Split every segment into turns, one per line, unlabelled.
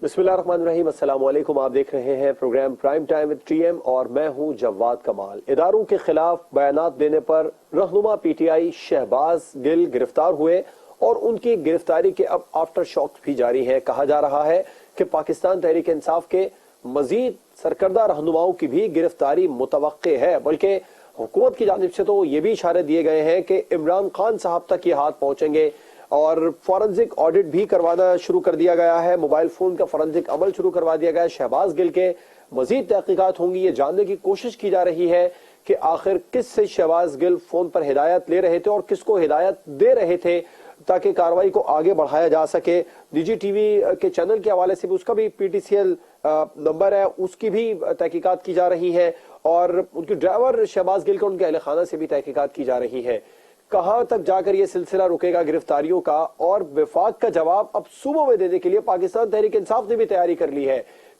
बिस्मिल्लाहिर्रहमानिर्रहीम, अस्सलाम वालेकुम। आप देख रहे हैं program prime time with TM और मैं हूं जवाद कमाल। इदारों के खिलाफ बयानात देने पर रहनुमा पीटीआई शहबाज गिल गिरफ्तार हुए और उनकी गिरफ्तारी के अब आफ्टर शॉक भी जारी है। कहा जा रहा है कि पाकिस्तान तहरीक इंसाफ के मजीद सरकर्दा रहनुमाओं की भी गिरफ्तारी मुतवक्के है, बल्कि हुकूमत की जानिब से तो ये भी इशारे दिए गए हैं कि इमरान खान साहब तक ये हाथ पहुंचेंगे और फॉरेंसिक ऑडिट भी करवाना शुरू कर दिया गया है। मोबाइल फोन का फॉरेंसिक अमल शुरू करवा दिया गया है। शहबाज गिल के मजीद तहकीकात होंगी। ये जानने की कोशिश की जा रही है कि आखिर किससे शहबाज गिल फोन पर हिदायत ले रहे थे और किसको हिदायत दे रहे थे ताकि कार्रवाई को आगे बढ़ाया जा सके। निजी टीवी के चैनल के हवाले से भी उसका भी पीटीसीएल नंबर है, उसकी भी तहकीकात की जा रही है और उनके ड्राइवर शहबाज गिल का उनके अहल खाना से भी तहकीकात की जा रही है। कहां तक जाकर यह सिलसिला रुकेगा गिरफ्तारियों का और विफाक का जवाब अब सूबों में देने के लिए पाकिस्तान तहरीक इंसाफ ने भी तैयारी कर ली है।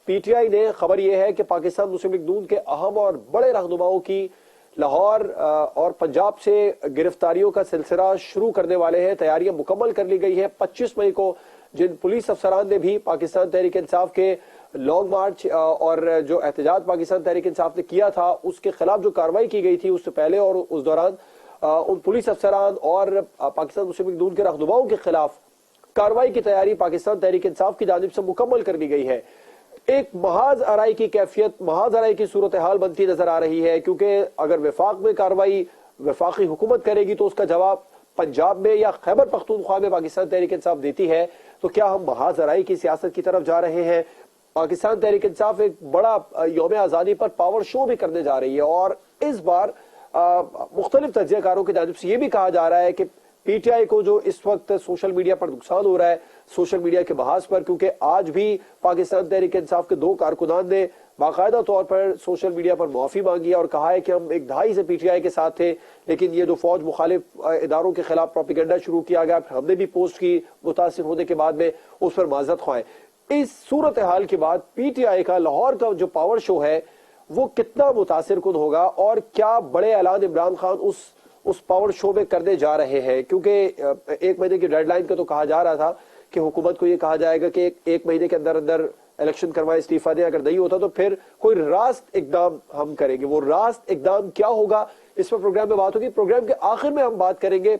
पीटीआई ने खबर यह है कि पाकिस्तान मुस्लिम लीग नून के अहम और बड़े रहनुमाओं की लाहौर और पंजाब से गिरफ्तारियों का सिलसिला शुरू करने वाले हैं। तैयारियां मुकम्मल कर ली गई है। 25 मई को जिन पुलिस अफसरान ने भी पाकिस्तान तहरीक इंसाफ के लॉन्ग मार्च और जो एहतजाज पाकिस्तान तहरीक इंसाफ ने किया था उसके खिलाफ जो कार्रवाई की गई थी उससे पहले और उस दौरान उन पुलिस अफसरान और पाकिस्तान मुस्लिम लीग नून के रहनुमाओं के खिलाफ कार्रवाई की तैयारी पाकिस्तान तहरीक इंसाफ की जानिब से मुकम्मल कर ली गई है। एक महाज आराई की कैफियत, महाज आराई की सूरत हाल बनती नजर आ रही है, क्योंकि अगर विफाक में कार्रवाई विफाकी हुकूमत करेगी तो उसका जवाब पंजाब में या खैबर पख्तूनख्वा में पाकिस्तान तहरीक इंसाफ देती है। तो क्या हम महाज आराई की सियासत की तरफ जा रहे हैं? पाकिस्तान तहरीक इंसाफ एक बड़ा यौम आज़ादी पर पावर शो भी करने जा रही है और इस बार मुख्तलिफ तज्जियाकारों की जानिब से यह भी कहा जा रहा है कि पीटीआई को जो इस वक्त सोशल मीडिया पर नुकसान हो रहा है, सोशल मीडिया के बहास पर, क्योंकि आज भी पाकिस्तान तहरीक इंसाफ के 2 कारकुनान ने बाकायदा तौर पर सोशल मीडिया पर माफी मांगी और कहा है कि हम एक दहाई से पीटीआई के साथ थे, लेकिन ये जो फौज मुखालिफ इदारों के खिलाफ प्रोपेगेंडा शुरू किया गया, हमने भी पोस्ट की मुतासिर होने के बाद में उस पर माजरत ख्वाएं। इस सूरत हाल के बाद पीटीआई का लाहौर का जो पावर शो है वो कितना मुतासिर कुन होगा और क्या बड़े ऐलान इमरान खान उस पावर शो में करने जा रहे हैं? क्योंकि 1 महीने की डेडलाइन का तो कहा जा रहा था कि हुकूमत को यह कहा जाएगा कि एक महीने के अंदर अंदर इलेक्शन करवाए, इस्तीफा दें। अगर नहीं होता तो फिर कोई रास्त इकदाम हम करेंगे। वो रास्त इकदाम क्या होगा, इस पर प्रोग्राम में बात होगी। प्रोग्राम के आखिर में हम बात करेंगे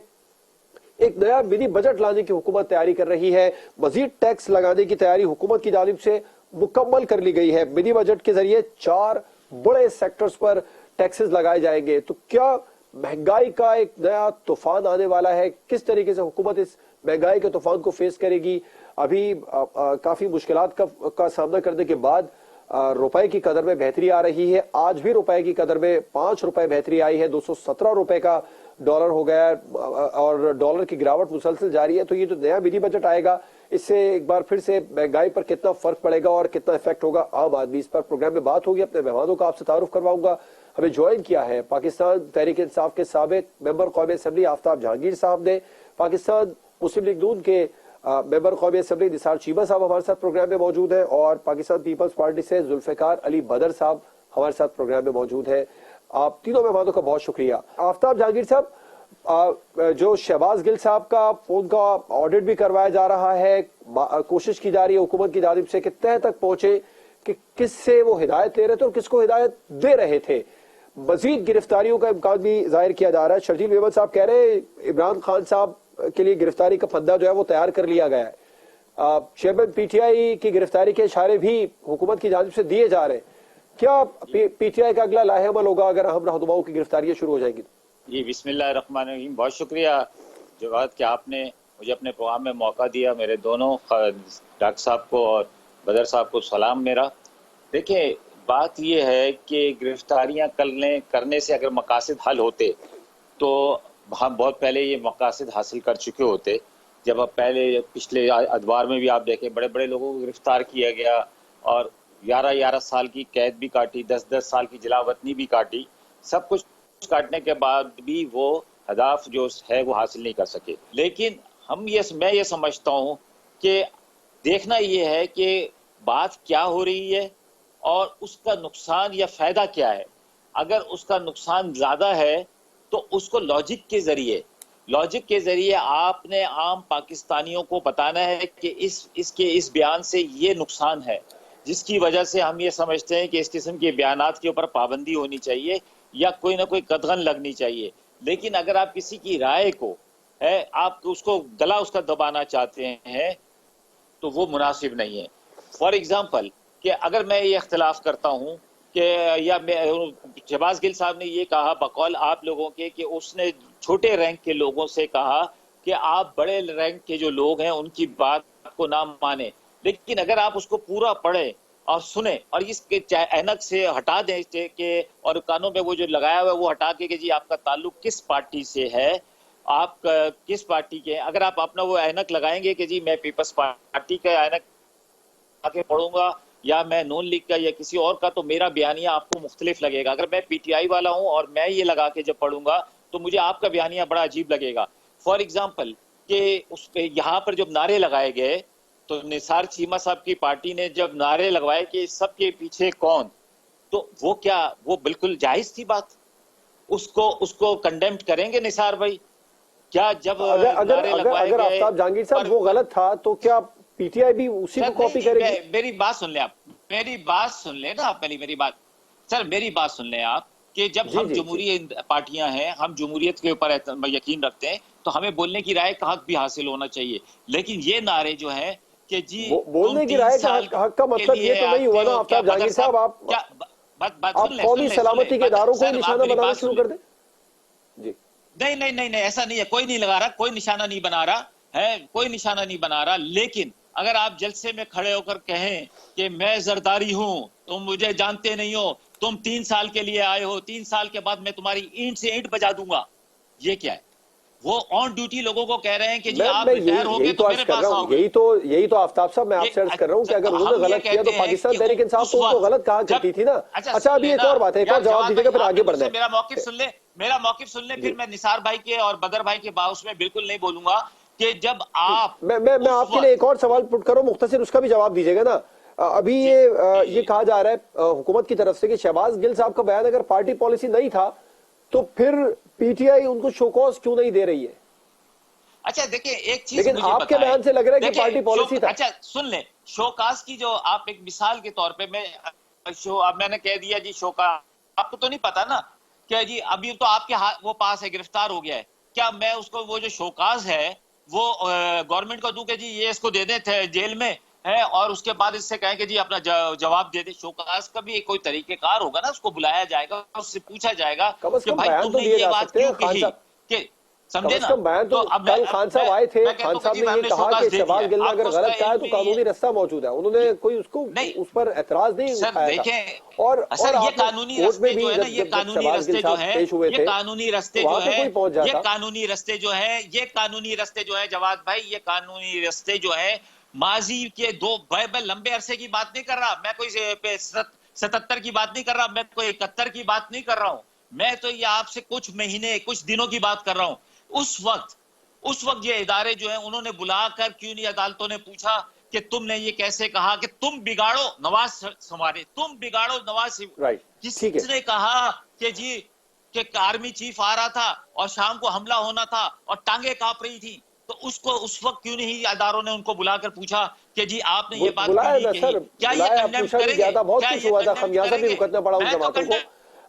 एक नया मिनी बजट लाने की हुकूमत तैयारी कर रही है। मजीद टैक्स लगाने की तैयारी हुकूमत की जानिब से मुकम्मल कर ली गई है। मिनी बजट के जरिए 4 बड़े सेक्टर्स पर टैक्सेस लगाए जाएंगे। तो क्या महंगाई का एक नया तूफान आने वाला है? किस तरीके से हुकूमत इस महंगाई के तूफान को फेस करेगी? अभी काफी मुश्किलात का सामना करने के बाद रुपए की कदर में बेहतरी आ रही है। आज भी रुपए की कदर में 5 रुपए बेहतरी आई है। 217 रुपए का डॉलर हो गया और डॉलर की गिरावट मुसलसल जारी है। तो ये जो नया मिनी बजट आएगा इससे एक बार फिर से महंगाई पर कितना फर्क पड़ेगा और कितना इफेक्ट होगा आम आदमी, इस पर प्रोग्राम में बात होगी। अपने मेहमानों का आपसे तारुफ करवाऊंगा। हमें ज्वाइन किया है पाकिस्तान तहरीक इंसाफ के साबिक मेंबर कौमी असेंबली आफ्ताब जहांगीर साहब ने, पाकिस्तान मुस्लिम लीग नून के मेंबर कौमी असेंबली निसार चीमा साहब हमारे साथ प्रोग्राम में मौजूद है और पाकिस्तान पीपल्स पार्टी से जुल्फिकार अली बदर साहब हमारे साथ प्रोग्राम में मौजूद है। आप तीनों मेहमानों का बहुत शुक्रिया। आफ्ताब जहांगीर साहब, जो शहबाज गिल साहब का फोन का ऑडिट भी करवाया जा रहा है, कोशिश की जा रही है हुकूमत की जानिब से कि तह तक पहुंचे कि किससे वो हिदायत ले रहे थे और किसको हिदायत दे रहे थे। मजीद गिरफ्तारियों का इम्कान भी जाहिर किया जा रहा है। शर्जील मेमन साहब कह रहे हैं इमरान खान साहब के लिए गिरफ्तारी का फंदा जो है वो तैयार कर लिया गया है। चेयरमैन पीटीआई की गिरफ्तारी के इशारे भी हुकूमत की जानिब से दिए जा रहे हैं। क्या पीटीआई का अगला लाहेअमल होगा अगर हम रहनुमाओं की गिरफ्तारियां शुरू हो जाएंगी?
जी, बिस्मिल्लाहिर्रहमानिर्रहीम। बहुत शुक्रिया जवाद कि आपने मुझे अपने प्रोग्राम में मौका दिया। मेरे दोनों डॉक्टर साहब को और बदर साहब को सलाम मेरा। देखिए, बात यह है कि गिरफ्तारियां करने से अगर मकासद हल होते तो हम बहुत पहले ये मकासद हासिल कर चुके होते। जब अब पहले पिछले अदवार में भी आप देखें बड़े बड़े लोगों को गिरफ्तार किया गया और 11-11 साल की कैद भी काटी, 10-10 साल की जलावतनी भी काटी। सब कुछ काटने के बाद भी वो हदाफ जो है वो हासिल नहीं कर सके। लेकिन मैं ये समझता हूँ कि देखना ये है कि बात क्या हो रही है और उसका नुकसान या फायदा क्या है। अगर उसका नुकसान ज्यादा है तो उसको लॉजिक के जरिए लॉजिक के जरिए आपने आम पाकिस्तानियों को बताना है कि इस बयान से ये नुकसान है, जिसकी वजह से हम ये समझते हैं कि इस किस्म के बयानात के ऊपर पाबंदी होनी चाहिए या कोई ना कोई कदगन लगनी चाहिए। लेकिन अगर आप किसी की राय को है आप उसको गला उसका दबाना चाहते हैं तो वो मुनासिब नहीं है। फॉर एग्जाम्पल कि अगर मैं ये इख्तिलाफ करता हूँ कि या शहबाज गिल साहब ने ये कहा बकौल आप लोगों के कि उसने छोटे रैंक के लोगों से कहा कि आप बड़े रैंक के जो लोग हैं उनकी बात को ना माने, लेकिन अगर आप उसको पूरा पढ़े और सुने और इसके ऐनक से हटा दें कि और कानों में वो जो लगाया हुआ है वो हटा के कि जी आपका ताल्लुक किस पार्टी से है, आप किस पार्टी के, अगर आप अपना वो ऐनक लगाएंगे कि जी मैं पीपल्स पार्टी का ऐनक आके पढ़ूंगा या मैं नून लीग का या किसी और का, तो मेरा बयानिया आपको मुख्तलिफ लगेगा। अगर मैं पीटीआई वाला हूं और मैं ये लगा के जब पढ़ूंगा तो मुझे आपका बयानिया बड़ा अजीब लगेगा। फॉर एग्जाम्पल कि उस यहाँ पर जब नारे लगाए गए तो निसार चीमा साहब की पार्टी ने जब नारे लगवाए कि सबके पीछे कौन, तो वो क्या वो बिल्कुल जायज थी बात? उसको कंडेम्ड करेंगे निसार भाई? क्या जब
अगर आफ्ताब जहांगीर साहब वो गलत था तो क्या पीटीआई भी उसी को कॉपी करेगी?
मेरी बात सुन ले, आप मेरी बात सुन ले ना, पहले मेरी बात सर, मेरी बात सुन ले आप कि जब हम जमहूरी पार्टियां हैं, हम जमहूरियत के ऊपर यकीन रखते हैं तो हमें बोलने की राय का हक भी हासिल होना चाहिए। लेकिन ये नारे जो है कि जी
बोलने की राय का हक का मतलब ये तो नहीं हुआ ना आफ्ताब जहांगीर साहब, आप कौमी सलामती के इदारों को निशाना बनाना शुरू कर दें। जी
नहीं नहीं नहीं नहीं, ऐसा नहीं है, कोई नहीं लगा रहा, कोई निशाना नहीं बना रहा है, कोई निशाना नहीं बना रहा। लेकिन अगर आप जलसे में खड़े होकर कहें कि मैं जरदारी हूं, तुम मुझे जानते नहीं हो, तुम 3 साल के लिए आए हो, 3 साल के बाद मैं तुम्हारी ईंट से ईंट बजा दूंगा, ये क्या है? वो ऑन ड्यूटी लोगों को कह रहे हैं कि जी आप रिटायर हो गए तो मेरे पास आओगे।
यही तो आफ्ताब साहब मैं आपसे अर्ज कर रहा हूं कि अगर उन्होंने गलत किया तो पाकिस्तान तहरीक इंसाफ तो उसको गलत कहा करती थी ना। अच्छा अभी एक और बात है, एक और जवाब दीजिएगा फिर आगे बढ़ना है।
मेरा मौकिफ सुन ले, मेरा मौकिफ सुन ले, फिर मैं निसार भाई के और बदर भाई के बाउस में बिल्कुल नहीं बोलूंगा कि जब आप
मैं आपके लिए एक और सवाल पुट करूं मुख्तसर, उसका भी जवाब दीजिएगा ना। अभी ये कहा जा रहा है हुकूमत की तरफ से कि शहबाज गिल साहब का बयान अगर पार्टी पॉलिसी नहीं था तो फिर पीटीआई उनको शोकॉज क्यों नहीं दे रही है?
अच्छा देखिए एक चीज,
लेकिन आपके बयान से लग रहा है कि पार्टी पॉलिसी था।
अच्छा सुन ले, शोकाज की जो आप एक मिसाल के तौर पे अब मैंने कह दिया जी शोकाज, आपको तो नहीं पता ना क्या जी अभी तो आपके हाथ वो पास है, गिरफ्तार हो गया है, क्या मैं उसको वो जो शोकाज है वो गवर्नमेंट को दूं कि जी ये इसको दे दे थे जेल में है और उसके बाद इससे कहें कि जी अपना जवाब दे दे? शोकाज का भी कोई तरीकेकार होगा ना, उसको बुलाया जाएगा, उससे पूछा जाएगा कि भाई तुमने ये बात क्यों कही, कि समझे ना?
तो अब खान साहब आए थे, खान साहब ने ये कहा कि शहबाज गिल ने अगर गलत कहा है तो कानूनी रास्ता मौजूद है, उन्होंने कोई उसको उस पर एतराज नहीं उठाया था। और
ये कानूनी रास्ते जो है ना, ये कानूनी रास्ते जो है, ये कानूनी रास्ते जो है, ये कानूनी रास्ते जो है, ये कानूनी रास्ते जो है जवाद भाई, ये कानूनी रास्ते जो है माजी के दो लंबे अरसे की बात नहीं कर रहा मैं, कोई 77 की बात नहीं कर रहा मैं, कोई 71 की बात नहीं कर रहा हूं मैं, तो ये आपसे कुछ महीने कुछ दिनों की बात कर रहा हूं। उस वक्त ये इदारे जो है उन्होंने बुलाकर क्यों नहीं अदालतों ने पूछा कि तुमने ये कैसे कहा कि तुम बिगाड़ो नवाज शरीफ, तुम बिगाड़ो नवाज शरीफ। किसने कहा कि जी कि आर्मी चीफ आ रहा था और शाम को हमला होना था और टांगे कांप रही थी, तो उसको उस वक्त क्यों नहीं अदारों ने उनको बुलाकर पूछा कि जी आपने ये बात क्यों नहीं कही? क्या ये कंडेम करेंगे?
बहुत कुछ हुआ था, खमियाजा भी भुगतना पड़ा उन जमातों को।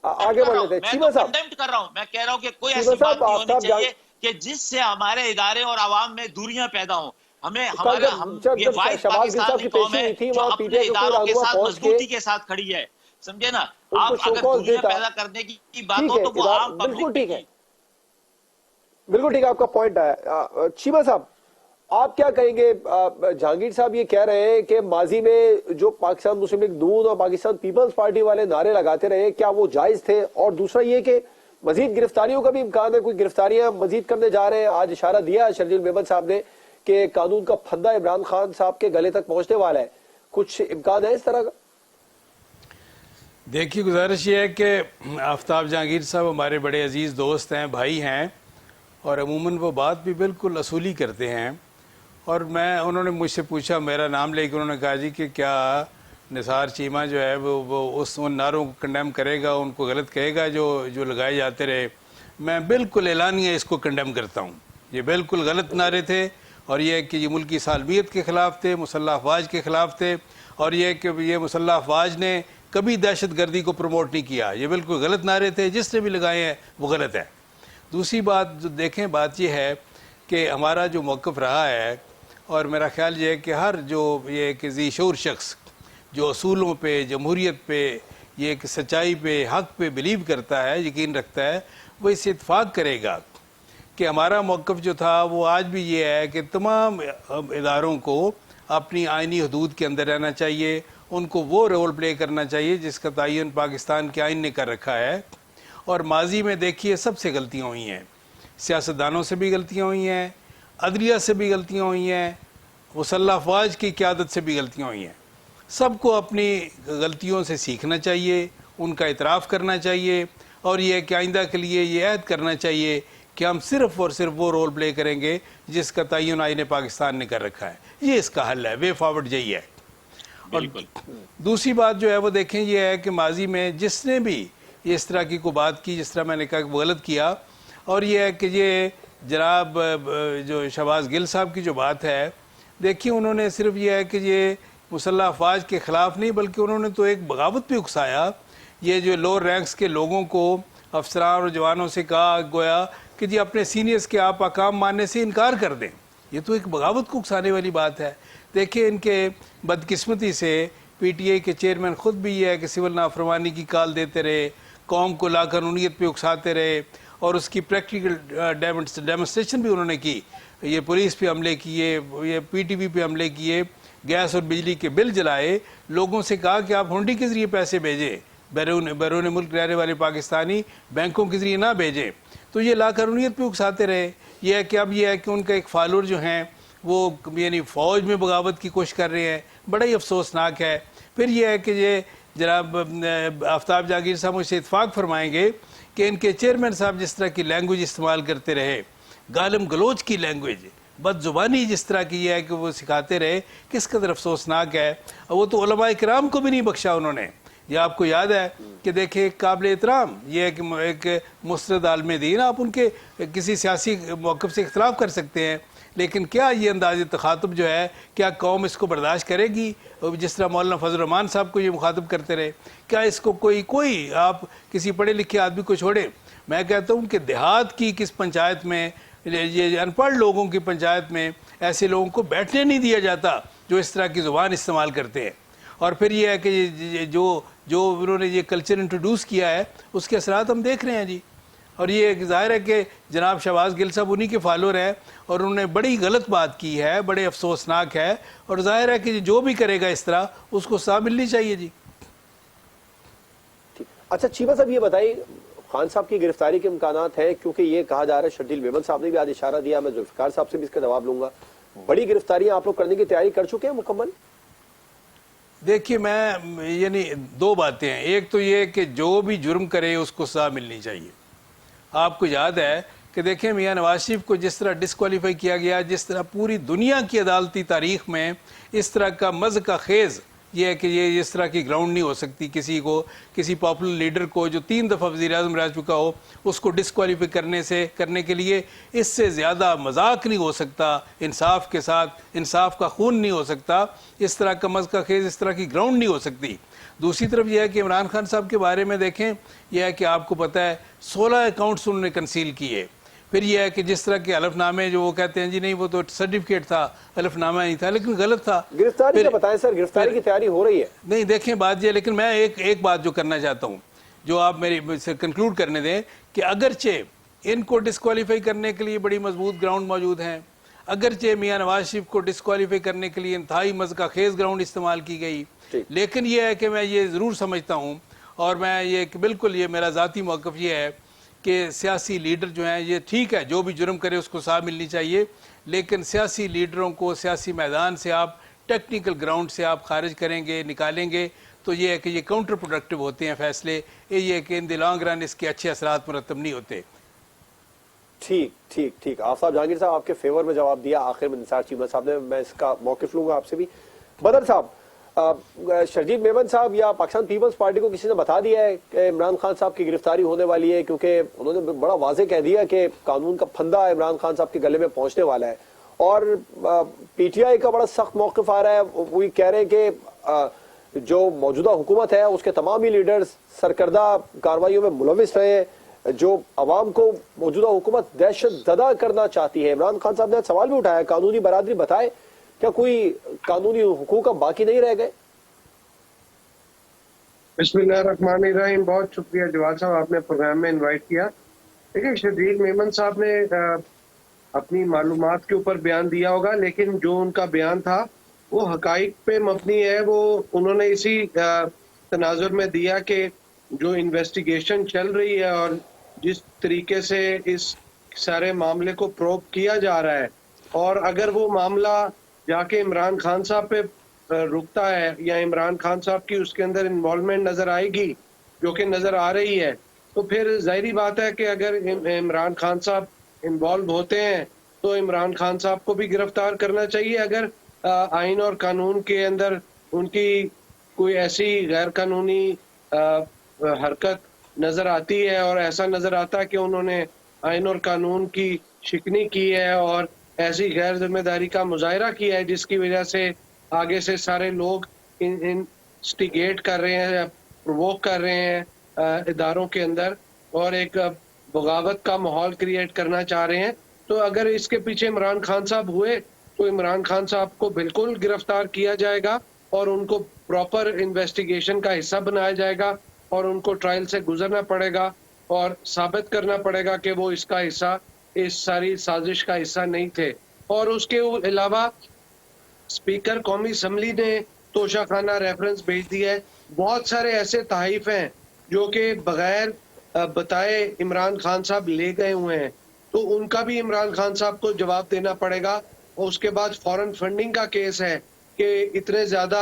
आगे बढ़ लेते हैं। चीमा साहब,
कंडेम कर रहा हूं, मैं कह रहा हूं कि कोई ऐसी बात नहीं होनी चाहिए कि जिससे हमारे इदारे और आवाम में दूरियां पैदा हो। हमें हमारा ये वाइट पाकिस्तानी कौम है जो अपने इदारों के साथ मजबूती के साथ खड़ी है, समझे ना? आप अगर दूरियां पैदा करने की बात हो तो वो आम
बिल्कुल ठीक है, बिल्कुल ठीक है, आपका पॉइंट है। चीमा साहब आप क्या कहेंगे? जहांगीर साहब ये कह रहे हैं कि माजी में जो पाकिस्तान मुस्लिम लीग नून और पाकिस्तान पीपल्स पार्टी वाले नारे लगाते रहे, क्या वो जायज थे? और दूसरा ये कि मजीद गिरफ्तारियों का भी इम्कान है, कोई गिरफ्तारियां मजीद करने जा रहे हैं। आज इशारा दिया शर्जील मेमन साहब ने कि कानून का फंदा इमरान खान साहब के गले तक पहुंचने वाला है, कुछ इम्कान है इस तरह का?
देखिए गुजारिश ये है कि आफ्ताब जहांगीर साहब हमारे बड़े अजीज़ दोस्त हैं, भाई हैं, और अमूमन वो बात भी बिल्कुल असूली करते हैं। और उन्होंने मुझसे पूछा, मेरा नाम लेके उन्होंने कहा जी कि क्या निसार चीमा जो है वो उन नारों को कंडेम करेगा, उनको गलत कहेगा जो लगाए जाते रहे। मैं बिल्कुल एलानिया इसको कंडेम करता हूँ। ये बिल्कुल गलत नारे थे, और ये कि ये मुल्की सालमियत के ख़िलाफ़ थे, मुसल्लह अफवाज के ख़िलाफ़ थे, और ये कि ये मुसल्लह अफवाज ने कभी दहशत गर्दी को प्रमोट नहीं किया। ये बिल्कुल गलत नारे थे, जिसने भी लगाए हैं वो गलत है। दूसरी बात जो देखें, बात ये है कि हमारा जो मौक़िफ़ रहा है, और मेरा ख्याल ये है कि हर जो ये कि ज़ी शऊर शख्स जो असूलों पे, जमहूरियत पे, ये कि सच्चाई पे, हक़ पे बिलीव करता है, यकीन रखता है, वो इससे इत्फाक़ करेगा कि हमारा मौक़िफ़ जो था वो आज भी ये है कि तमाम इदारों को अपनी आइनी हदूद के अंदर रहना चाहिए, उनको वो रोल प्ले करना चाहिए जिसका तयन पाकिस्तान के आइन ने कर रखा है। और माजी में देखिए सबसे गलतियाँ हुई हैं, सियासतदानों से भी गलतियाँ हुई हैं, अदलिया से भी गलतियाँ हुई हैं, मुसल्लह अफवाज की क़यादत से भी गलतियाँ हुई हैं। सबको अपनी गलतियों से सीखना चाहिए, उनका इतराफ़ करना चाहिए, और ये कि आइंदा के लिए ये ऐद करना चाहिए कि हम सिर्फ़ और सिर्फ वो रोल प्ले करेंगे जिसका तयन आइन पाकिस्तान ने कर रखा है। ये इसका हल है, वे फॉरवर्ड यही है। और दूसरी बात जो है वो देखें, ये है कि माजी में जिसने भी इस तरह की कोई बात की, जिस तरह मैंने कहा वो गलत किया, और ये है कि ये जनाब जो शहबाज गिल साहब की जो बात है, देखिए उन्होंने सिर्फ ये है कि ये मुसल्लह अफवाज के ख़िलाफ़ नहीं, बल्कि उन्होंने तो एक बगावत भी उकसाया। ये जो लोअर रैंक्स के लोगों को, अफसरान और जवानों से कहा गोया कि जी अपने सीनियर्स के आप अहकाम मानने से इनकार कर दें। ये तो एक बगावत को उकसाने वाली बात है। देखिए इनके बदकिस्मती से PTI के चेयरमैन ख़ुद भी ये है कि सिविल नाफरमानी की कॉल देते रहे, कौम को लाकानूनियत पे उकसाते रहे, और उसकी प्रैक्टिकल डेमोस्ट्रेशन भी उन्होंने की। ये पुलिस पे हमले किए, ये PTV पे हमले किए, गैस और बिजली के बिल जलाए, लोगों से कहा कि आप हुंडी के ज़रिए पैसे भेजें, बैरून मुल्क रहने वाले पाकिस्तानी बैंकों के ज़रिए ना भेजें। तो ये लाकानूनियत पे उकसाते रहे। ये है कि अब ये है कि उनका एक फॉलोअर जो हैं वो यानी फ़ौज में बगावत की कोशिश कर रहे हैं, बड़ा ही अफसोसनाक है। फिर ये है कि ये जनाब आफ्ताब जहांगीर साहब मुझसे इत्फाक़ फरमाएंगे कि इनके चेयरमैन साहब जिस तरह की लैंग्वेज इस्तेमाल करते रहे, गालम गलोच की लैंग्वेज, बदजुबानी जिस तरह की है कि वो सिखाते रहे, किस कदर अफसोसनाक है। वो तो उलमा इकराम को भी नहीं बख्शा उन्होंने। ये आपको याद है कि देखिए काबिल एहतराम ये है कि एक मुस्तरद आलम दीन, आप उनके किसी सियासी मौक़िफ़ से इख्तलाफ कर सकते हैं, लेकिन क्या ये अंदाज़ तखातुब जो है, क्या कौम इसको बर्दाश्त करेगी? जिस तरह मौलाना फजल रहमान साहब को ये मुखातब करते रहे, क्या इसको कोई आप किसी पढ़े लिखे आदमी को छोड़े? मैं कहता हूँ कि देहात की किस पंचायत में, ये अनपढ़ लोगों की पंचायत में ऐसे लोगों को बैठने नहीं दिया जाता जो इस तरह की ज़ुबान इस्तेमाल करते हैं। और फिर ये है कि जो उन्होंने ये कल्चर इंट्रोड्यूस किया है, उसके असरात हम देख रहे हैं जी। और ये ज़ाहिर है कि जनाब शहबाज गिल साहब उन्हीं के फॉलोअर हैं, और उन्होंने बड़ी गलत बात की है, बड़े अफसोसनाक है, और ज़ाहिर है कि जो भी करेगा इस तरह उसको सज़ा मिलनी चाहिए जी।
अच्छा चीमा साहब ये बताइए, खान साहब की गिरफ्तारी के इम्कानात हैं, क्योंकि ये कहा जा रहा है, शर्जील मेमन साहब ने भी आज इशारा दिया, मैं जुल्फ़िकार साहब से भी इसका जवाब लूंगा, बड़ी गिरफ्तारियां आप लोग करने की तैयारी कर चुके हैं मुकम्मल?
देखिए मैं यानी दो बातें हैं। एक तो ये कि जो भी जुर्म करे उसको सज़ा मिलनी चाहिए। आपको याद है कि देखें मियां नवाज शरीफ को जिस तरह डिस्क्वालीफाई किया गया, जिस तरह पूरी दुनिया की अदालती तारीख में इस तरह का मज़ का खेज़ ये है कि ये इस तरह की ग्राउंड नहीं हो सकती किसी को, किसी पॉपुलर लीडर को जो 3 दफ़ा वज़ीर-ए-आज़म रह चुका हो, उसको डिस्क्वालीफाई करने के लिए इससे ज़्यादा मजाक नहीं हो सकता। इंसाफ के साथ इंसाफ का खून नहीं हो सकता, इस तरह का मज़ का खेज़, इस तरह की ग्राउंड नहीं हो सकती। दूसरी तरफ यह है कि इमरान खान साहब के बारे में देखें, यह है कि आपको पता है 16 अकाउंट्स उन्होंने कंसील किए। फिर यह है कि जिस तरह के हलफनामे जो वो कहते हैं जी नहीं वो तो सर्टिफिकेट था, हलफनामा नहीं था, लेकिन गलत था।
गिरफ्तारी का बताएं सर, गिरफ्तारी की तैयारी हो रही है?
नहीं देखें बात ये, लेकिन मैं एक बात जो करना चाहता हूँ, जो आप मेरी से कंक्लूड करने दें कि अगरचे इनको डिस्क्वालीफाई करने के लिए बड़ी मजबूत ग्राउंड मौजूद हैं, अगरचे मियाँ नवाज शरीफ को डिस्क्वालीफाई करने के लिए इंतहाई मज़ का खेज़ ग्राउंड इस्तेमाल की गई, लेकिन यह है कि मैं ये ज़रूर समझता हूँ, और मैं ये बिल्कुल ये मेरा ज़ाती मौक़िफ़ ये है कि सियासी लीडर जो हैं, ये ठीक है जो भी जुर्म करे उसको सज़ा मिलनी चाहिए, लेकिन सियासी लीडरों को सियासी मैदान से आप टेक्निकल ग्राउंड से आप खारिज करेंगे, निकालेंगे, तो ये है कि ये काउंटर प्रोडक्टिव होते हैं फैसले, ये है कि इन द लॉन्ग रन इसके अच्छे असरात मुरतब नहीं होते।
ठीक आफ्ताब जहांगीर साहब आपके फेवर में जवाब दिया आखिर में निसार चीमा साहब ने, मैं इसका मौक़िफ़ लूंगा आपसे भी। बदर साहब, शरजील मेमन साहब या पाकिस्तान पीपल्स पार्टी को किसी ने बता दिया है कि इमरान खान साहब की गिरफ्तारी होने वाली है? क्योंकि उन्होंने बड़ा वाजे कह दिया कि कानून का फंदा इमरान खान साहब के गले में पहुंचने वाला है, और पीटीआई का बड़ा सख्त मौक़िफ़ आ रहा है। वो कह रहे हैं कि जो मौजूदा हुकूमत है उसके तमाम ही लीडर्स सरकर्दा कार्रवाइयों में मुलविस रहे, जो अवाम को मौजूदा हुकूमत दहशत ज़दा करना चाहती है। इमरान खान साहब ने सवाल भी उठाया, कानूनी बरादरी बताए, क्या कोई कानूनी हुकूक अब बाकी नहीं रह गए?
बिस्मिल्लाहिर्रहमानिर्रहीम। बहुत शुक्रिया जवाद साहब, आपने प्रोग्राम में इनवाइट किया। देखिए, शरजील मेमन साहब ने अपनी मालूमात के ऊपर बयान दिया होगा, लेकिन जो उनका बयान था वो हकाइक पे मबनी है। वो उन्होंने इसी तनाजुर में दिया कि जो इन्वेस्टिगेशन चल रही है और जिस तरीके से इस सारे मामले को प्रोब किया जा रहा है, और अगर वो मामला जाके इमरान खान साहब पे रुकता है या इमरान खान साहब की उसके अंदर इन्वॉल्वमेंट नजर आएगी, जो कि नजर आ रही है, तो फिर जाहिर बात है कि अगर इमरान खान साहब इन्वॉल्व होते हैं तो इमरान खान साहब को भी गिरफ्तार करना चाहिए। अगर आइन और कानून के अंदर उनकी कोई ऐसी गैर कानूनी हरकत नजर आती है और ऐसा नजर आता है कि उन्होंने आइन और कानून की शिकनी की है और ऐसी गैर जिम्मेदारी का मुजाहरा किया है जिसकी वजह से आगे से सारे लोग इंस्टिगेट कर रहे हैं, प्रोवोक कर रहे हैं इदारों के अंदर और एक बगावत का माहौल क्रिएट करना चाह रहे हैं, तो अगर इसके पीछे इमरान खान साहब हुए तो इमरान खान साहब को बिल्कुल गिरफ्तार किया जाएगा और उनको प्रॉपर इन्वेस्टिगेशन का हिस्सा बनाया जाएगा और उनको ट्रायल से गुजरना पड़ेगा और साबित करना पड़ेगा कि वो इसका हिस्सा, इस सारी साजिश का हिस्सा नहीं थे। और उसके अलावा स्पीकर कौमी असम्बली ने तोशाखाना रेफरेंस भेज दिया है। बहुत सारे ऐसे तहाइफ हैं जो कि बगैर बताए इमरान खान साहब ले गए हुए हैं, तो उनका भी इमरान खान साहब को जवाब देना पड़ेगा। और उसके बाद फॉरेन फंडिंग का केस है कि इतने ज्यादा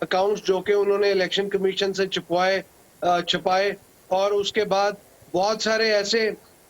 अकाउंट्स जो कि उन्होंने इलेक्शन कमीशन से छुपाए, और उसके बाद बहुत सारे ऐसे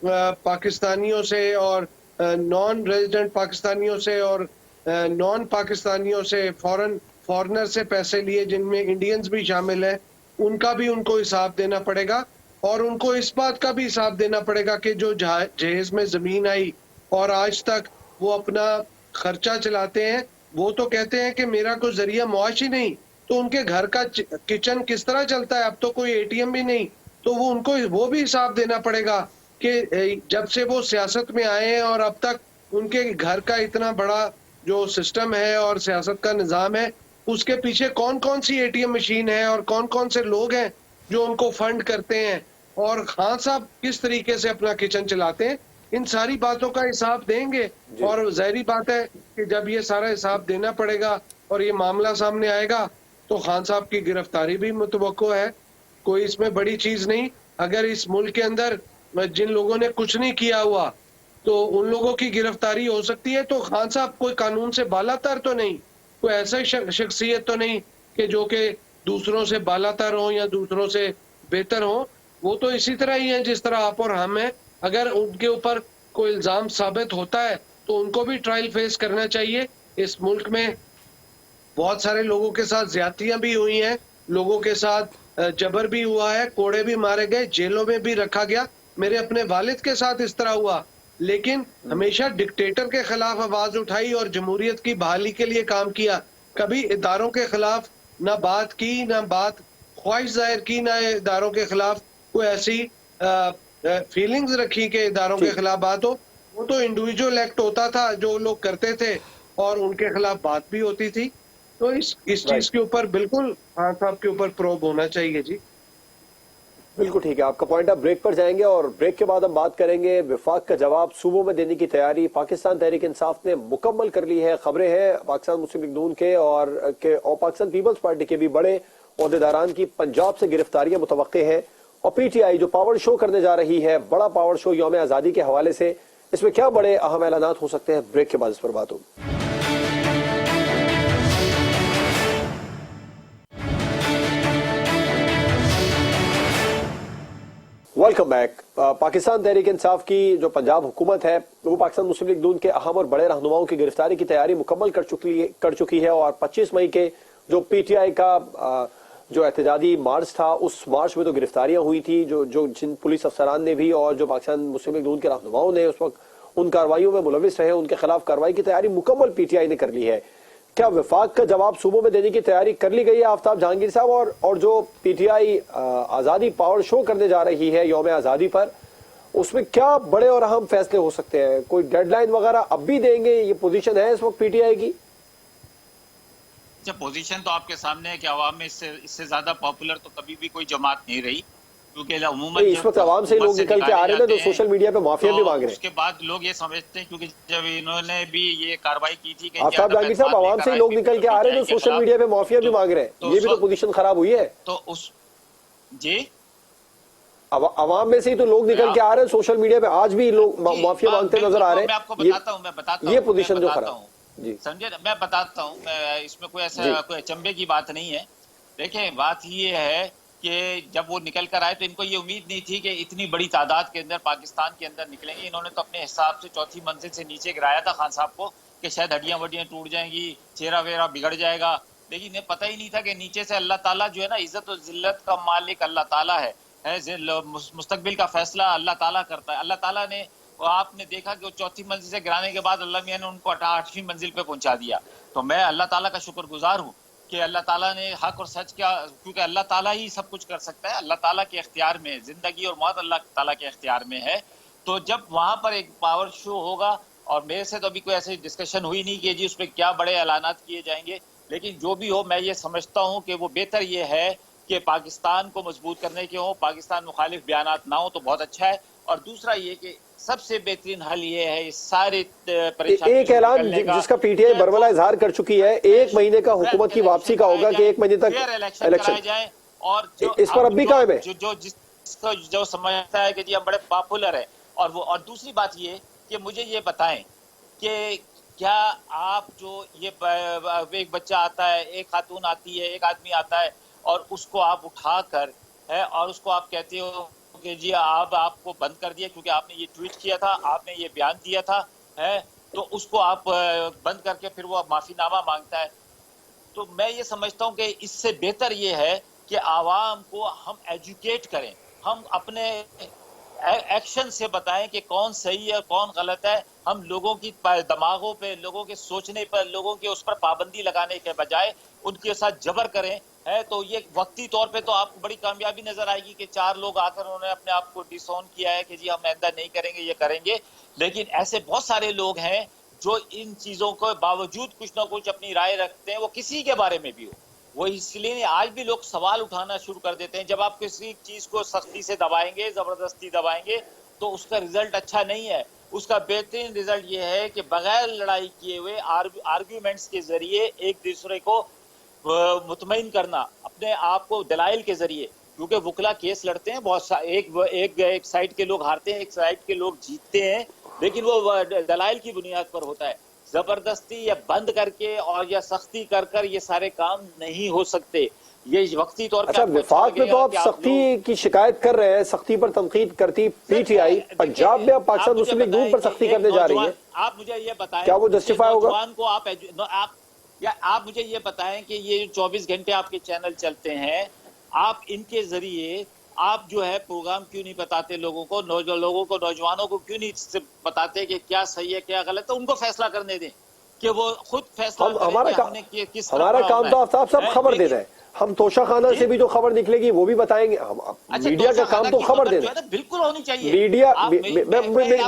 पाकिस्तानियों से और नॉन रेजिडेंट पाकिस्तानियों से और नॉन पाकिस्तानियों से फॉरेनर से पैसे लिए जिनमें इंडियंस भी शामिल है, उनका भी उनको हिसाब देना पड़ेगा। और उनको इस बात का भी हिसाब देना पड़ेगा कि जो जहेज में जमीन आई और आज तक वो अपना खर्चा चलाते हैं, वो तो कहते हैं कि मेरा कोई जरिया मुआश ही नहीं, तो उनके घर का किचन किस तरह चलता है? अब तो कोई एटीएम भी नहीं, तो उनको वो भी हिसाब देना पड़ेगा कि जब से वो सियासत में आए हैं और अब तक उनके घर का इतना बड़ा जो सिस्टम है और सियासत का निज़ाम है, उसके पीछे कौन कौन सी एटीएम मशीन है और कौन कौन से लोग हैं जो उनको फंड करते हैं और खान साहब किस तरीके से अपना किचन चलाते हैं, इन सारी बातों का हिसाब देंगे। और जाहिर बात है कि जब ये सारा हिसाब देना पड़ेगा और ये मामला सामने आएगा तो खान साहब की गिरफ्तारी भी मुतवक्को है। कोई इसमें बड़ी चीज नहीं। अगर इस मुल्क के अंदर जिन लोगों ने कुछ नहीं किया हुआ तो उन लोगों की गिरफ्तारी हो सकती है, तो खान साहब कोई कानून से बालातर तो नहीं, कोई ऐसा शख्सियत तो नहीं कि जो कि दूसरों से बालातर हो या दूसरों से बेहतर हो। वो तो इसी तरह ही है जिस तरह आप और हम हैं। अगर उनके ऊपर कोई इल्जाम साबित होता है तो उनको भी ट्रायल फेस करना चाहिए। इस मुल्क में बहुत सारे लोगों के साथ ज्यादतियां भी हुई हैं, लोगों के साथ जबर भी हुआ है, कोड़े भी मारे गए, जेलों में भी रखा गया। मेरे अपने वालिद के साथ इस तरह हुआ, लेकिन हमेशा डिक्टेटर के खिलाफ आवाज उठाई और जमहूरियत की बहाली के लिए काम किया। कभी इदारों के खिलाफ ना बात की, ना बात ख्वाहिश जाहिर की, ना इदारों के खिलाफ कोई ऐसी फीलिंग्स रखी कि इदारों के खिलाफ बात हो। वो तो इंडिविजुअल एक्ट होता था जो लोग करते थे और उनके खिलाफ बात भी होती थी। तो इस चीज के ऊपर बिल्कुल खान साहब के ऊपर प्रोब होना चाहिए। जी
बिल्कुल ठीक है आपका पॉइंट। आप ब्रेक पर जाएंगे और ब्रेक के बाद हम बात करेंगे विफाक का जवाब सूबों में देने की तैयारी पाकिस्तान तहरीक इंसाफ ने मुकम्मल कर ली है। खबरें हैं पाकिस्तान मुस्लिम लीग नून के और पाकिस्तान पीपल्स पार्टी के भी बड़े ओहदेदारान की पंजाब से गिरफ्तारियां मुतवक्के हैं, और पीटीआई जो पावर शो करने जा रही है, बड़ा पावर शो यौम आजादी के हवाले से, इसमें क्या बड़े अहम ऐलानात हो सकते हैं? ब्रेक के बाद इस पर बात होगी। Welcome back. पाकिस्तान तहरीक इंसाफ की जो पंजाब हुकूमत है वो पाकिस्तान मुस्लिम लीग नून के अहम और बड़े रहनुमाओं की गिरफ्तारी की तैयारी मुकम्मल कर चुकी है और 25 मई के जो पीटीआई का जो एहतजाजी मार्च था, उस मार्च में तो गिरफ्तारियां हुई थी, जो जिन पुलिस अफसरान ने भी और जो पाकिस्तान मुस्लिम लीग नून के रहनुमाओं ने उस वक्त उन कार्रवाइयों में मुलविस रहे, उनके खिलाफ कार्रवाई की तैयारी मुकम्मल पीटीआई ने कर ली है। क्या वफाक का जवाब सूबों में देने की तैयारी कर ली गई है आफ्ताब जहांगीर साहब? और जो पीटीआई आजादी पावर शो करने जा रही है यौम आजादी पर, उसमें क्या बड़े और अहम फैसले हो सकते हैं? कोई डेडलाइन वगैरह अब भी देंगे? ये पोजीशन है इस वक्त पीटीआई की?
पोजीशन तो आपके सामने है कि अवाम में इससे ज्यादा पॉपुलर तो कभी भी कोई जमात नहीं रही, क्योंकि अमूमन
इस वक्त अवाम से लोग निकल के आ रहे हैं तो सोशल मीडिया पे माफिया भी मांग रहे हैं।
उसके बाद लोग ये समझते हैं, क्योंकि जब इन्होंने भी ये कार्रवाई की थी कि
आफ्ताब जहांगीर साहब, अवाम से लोग निकल के आ रहे हैं तो सोशल मीडिया पे माफिया भी मांग रहे हैं, ये भी तो पोजीशन खराब हुई है।
तो उस जी
अवाम में से ही तो लोग निकल के आ रहे हैं सोशल मीडिया पे, आज भी लोग माफिया मांगते नजर आ रहे हैं।
मैं आपको बताता हूँ,
ये पोजीशन जो खराब जी
समझे, मैं बताता हूँ, मैं इसमें कोई ऐसा कोई अचंभे की बात नहीं है। देखिए बात ये है कि जब वो निकल कर आए तो इनको ये उम्मीद नहीं थी कि इतनी बड़ी तादाद के अंदर पाकिस्तान के अंदर निकलेंगे। इन्होंने तो अपने हिसाब से चौथी मंजिल से नीचे गिराया था खान साहब को कि शायद हड्डियां वड्डियां टूट जाएंगी, चेहरा वेरा बिगड़ जाएगा, लेकिन इन्हें पता ही नहीं था कि नीचे से अल्लाह ताला जो है ना, इज्जत और जिल्लत का मालिक अल्लाह ताला है, मुस्तकबिल का फैसला अल्लाह ताला करता है। अल्लाह ताला ने, आपने देखा कि वो चौथी मंजिल से गिराने के बाद अल्लाह मियां ने उनको 8वीं मंजिल पे पहुंचा दिया। तो मैं अल्लाह ताला का शुक्रगुजार हूँ कि अल्लाह ताला ने हक और सच का, क्योंकि अल्लाह ताला ही सब कुछ कर सकता है, अल्लाह ताला के इख्तियार में जिंदगी और मौत अल्लाह ताला के इख्तियार में है। तो जब वहां पर एक पावर शो होगा, और मेरे से तो अभी कोई ऐसी डिस्कशन हुई नहीं कि जी उसमें क्या बड़े ऐलानात किए जाएंगे, लेकिन जो भी हो मैं ये समझता हूँ कि वो बेहतर ये है कि पाकिस्तान को मजबूत करने के हो, पाकिस्तान मुखालिफ बयानात ना हो तो बहुत अच्छा है। और दूसरा ये कि सबसे बेहतरीन हल ये है इस सारे
एक ऐलान जिसका पीटीआई बरमला इजहार कर चुकी है, 1 महीने का हुकूमत की वापसी का होगा कि 1 महीने तक इलेक्शन
जाए। और
इस पर अब भी कायम है
जो समझता है कि जी हम बड़े पॉपुलर है। और दूसरी बात ये कि मुझे ये बताएं कि क्या आप जो ये एक बच्चा आता है, एक खातून आती है, एक आदमी आता है और उसको आप उठाकर है और उसको आप कहते हो कि जी आपको बंद कर दिया क्योंकि आपने ये ट्वीट किया था, आपने ये बयान दिया था, है तो उसको आप बंद करके फिर वो माफीनामा मांगता है। तो मैं ये समझता हूँ कि इससे बेहतर ये है कि आवाम को हम एजुकेट करें, हम अपने एक्शन से बताएं कि कौन सही है कौन गलत है। हम लोगों की दिमागों पे, लोगों के सोचने पर, लोगों के उस पर पाबंदी लगाने के बजाय उनके साथ जबर करें, है तो ये वक्ती तौर पे तो आपको बड़ी कामयाबी नजर आएगी कि 4 लोग आकर उन्होंने अपने आप को डिसोन किया है कि जी हम आइंदा नहीं करेंगे, ये करेंगे। लेकिन ऐसे बहुत सारे लोग हैं जो इन चीजों के बावजूद कुछ ना कुछ अपनी राय रखते हैं, वो किसी के बारे में भी हो। वो इसलिए आज भी लोग सवाल उठाना शुरू कर देते हैं। जब आप किसी चीज को सख्ती से दबाएंगे, जबरदस्ती दबाएंगे, तो उसका रिजल्ट अच्छा नहीं है। उसका बेहतरीन रिजल्ट ये है कि बगैर लड़ाई किए हुए आर्ग्यूमेंट्स के जरिए एक दूसरे को मुतमईन करना, अपने आप को दलाइल के जरिए, क्योंकि वुकला केस लड़ते हैं बहुत एक साइड के लोग हारते हैं, एक साइड के लोग जीतते हैं, लेकिन वो दलाइल की बुनियाद पर होता है। जबरदस्ती या बंद करके और या सख्ती कर कर ये सारे काम नहीं हो सकते। ये वक्ती तौर पर
अच्छा, विफाक में तो आप सख्ती की शिकायत कर रहे हैं, सख्ती पर तंकीद करती पीटीआई, पंजाब में अब पाकिस्तान मुस्लिम लीग नून पर सख्ती करने जा रही है।
आप मुझे ये बताएं,
क्या वो जस्टिफाई होगा?
आप मुझे ये बताएं कि ये 24 घंटे आपके चैनल चलते हैं, आप इनके जरिए आप जो है प्रोग्राम क्यों नहीं बताते लोगों को, नौजवानों को क्यों नहीं बताते कि क्या सही है क्या गलत है? उनको फैसला करने दें कि वो खुद फैसला
हमारा काम तो आफ्ताब साहब खबर देना है। हम तोशाखाना से भी जो खबर निकलेगी वो भी बताएंगे। मीडिया का काम तो खबर देना है,
बिल्कुल होनी चाहिए।
मीडिया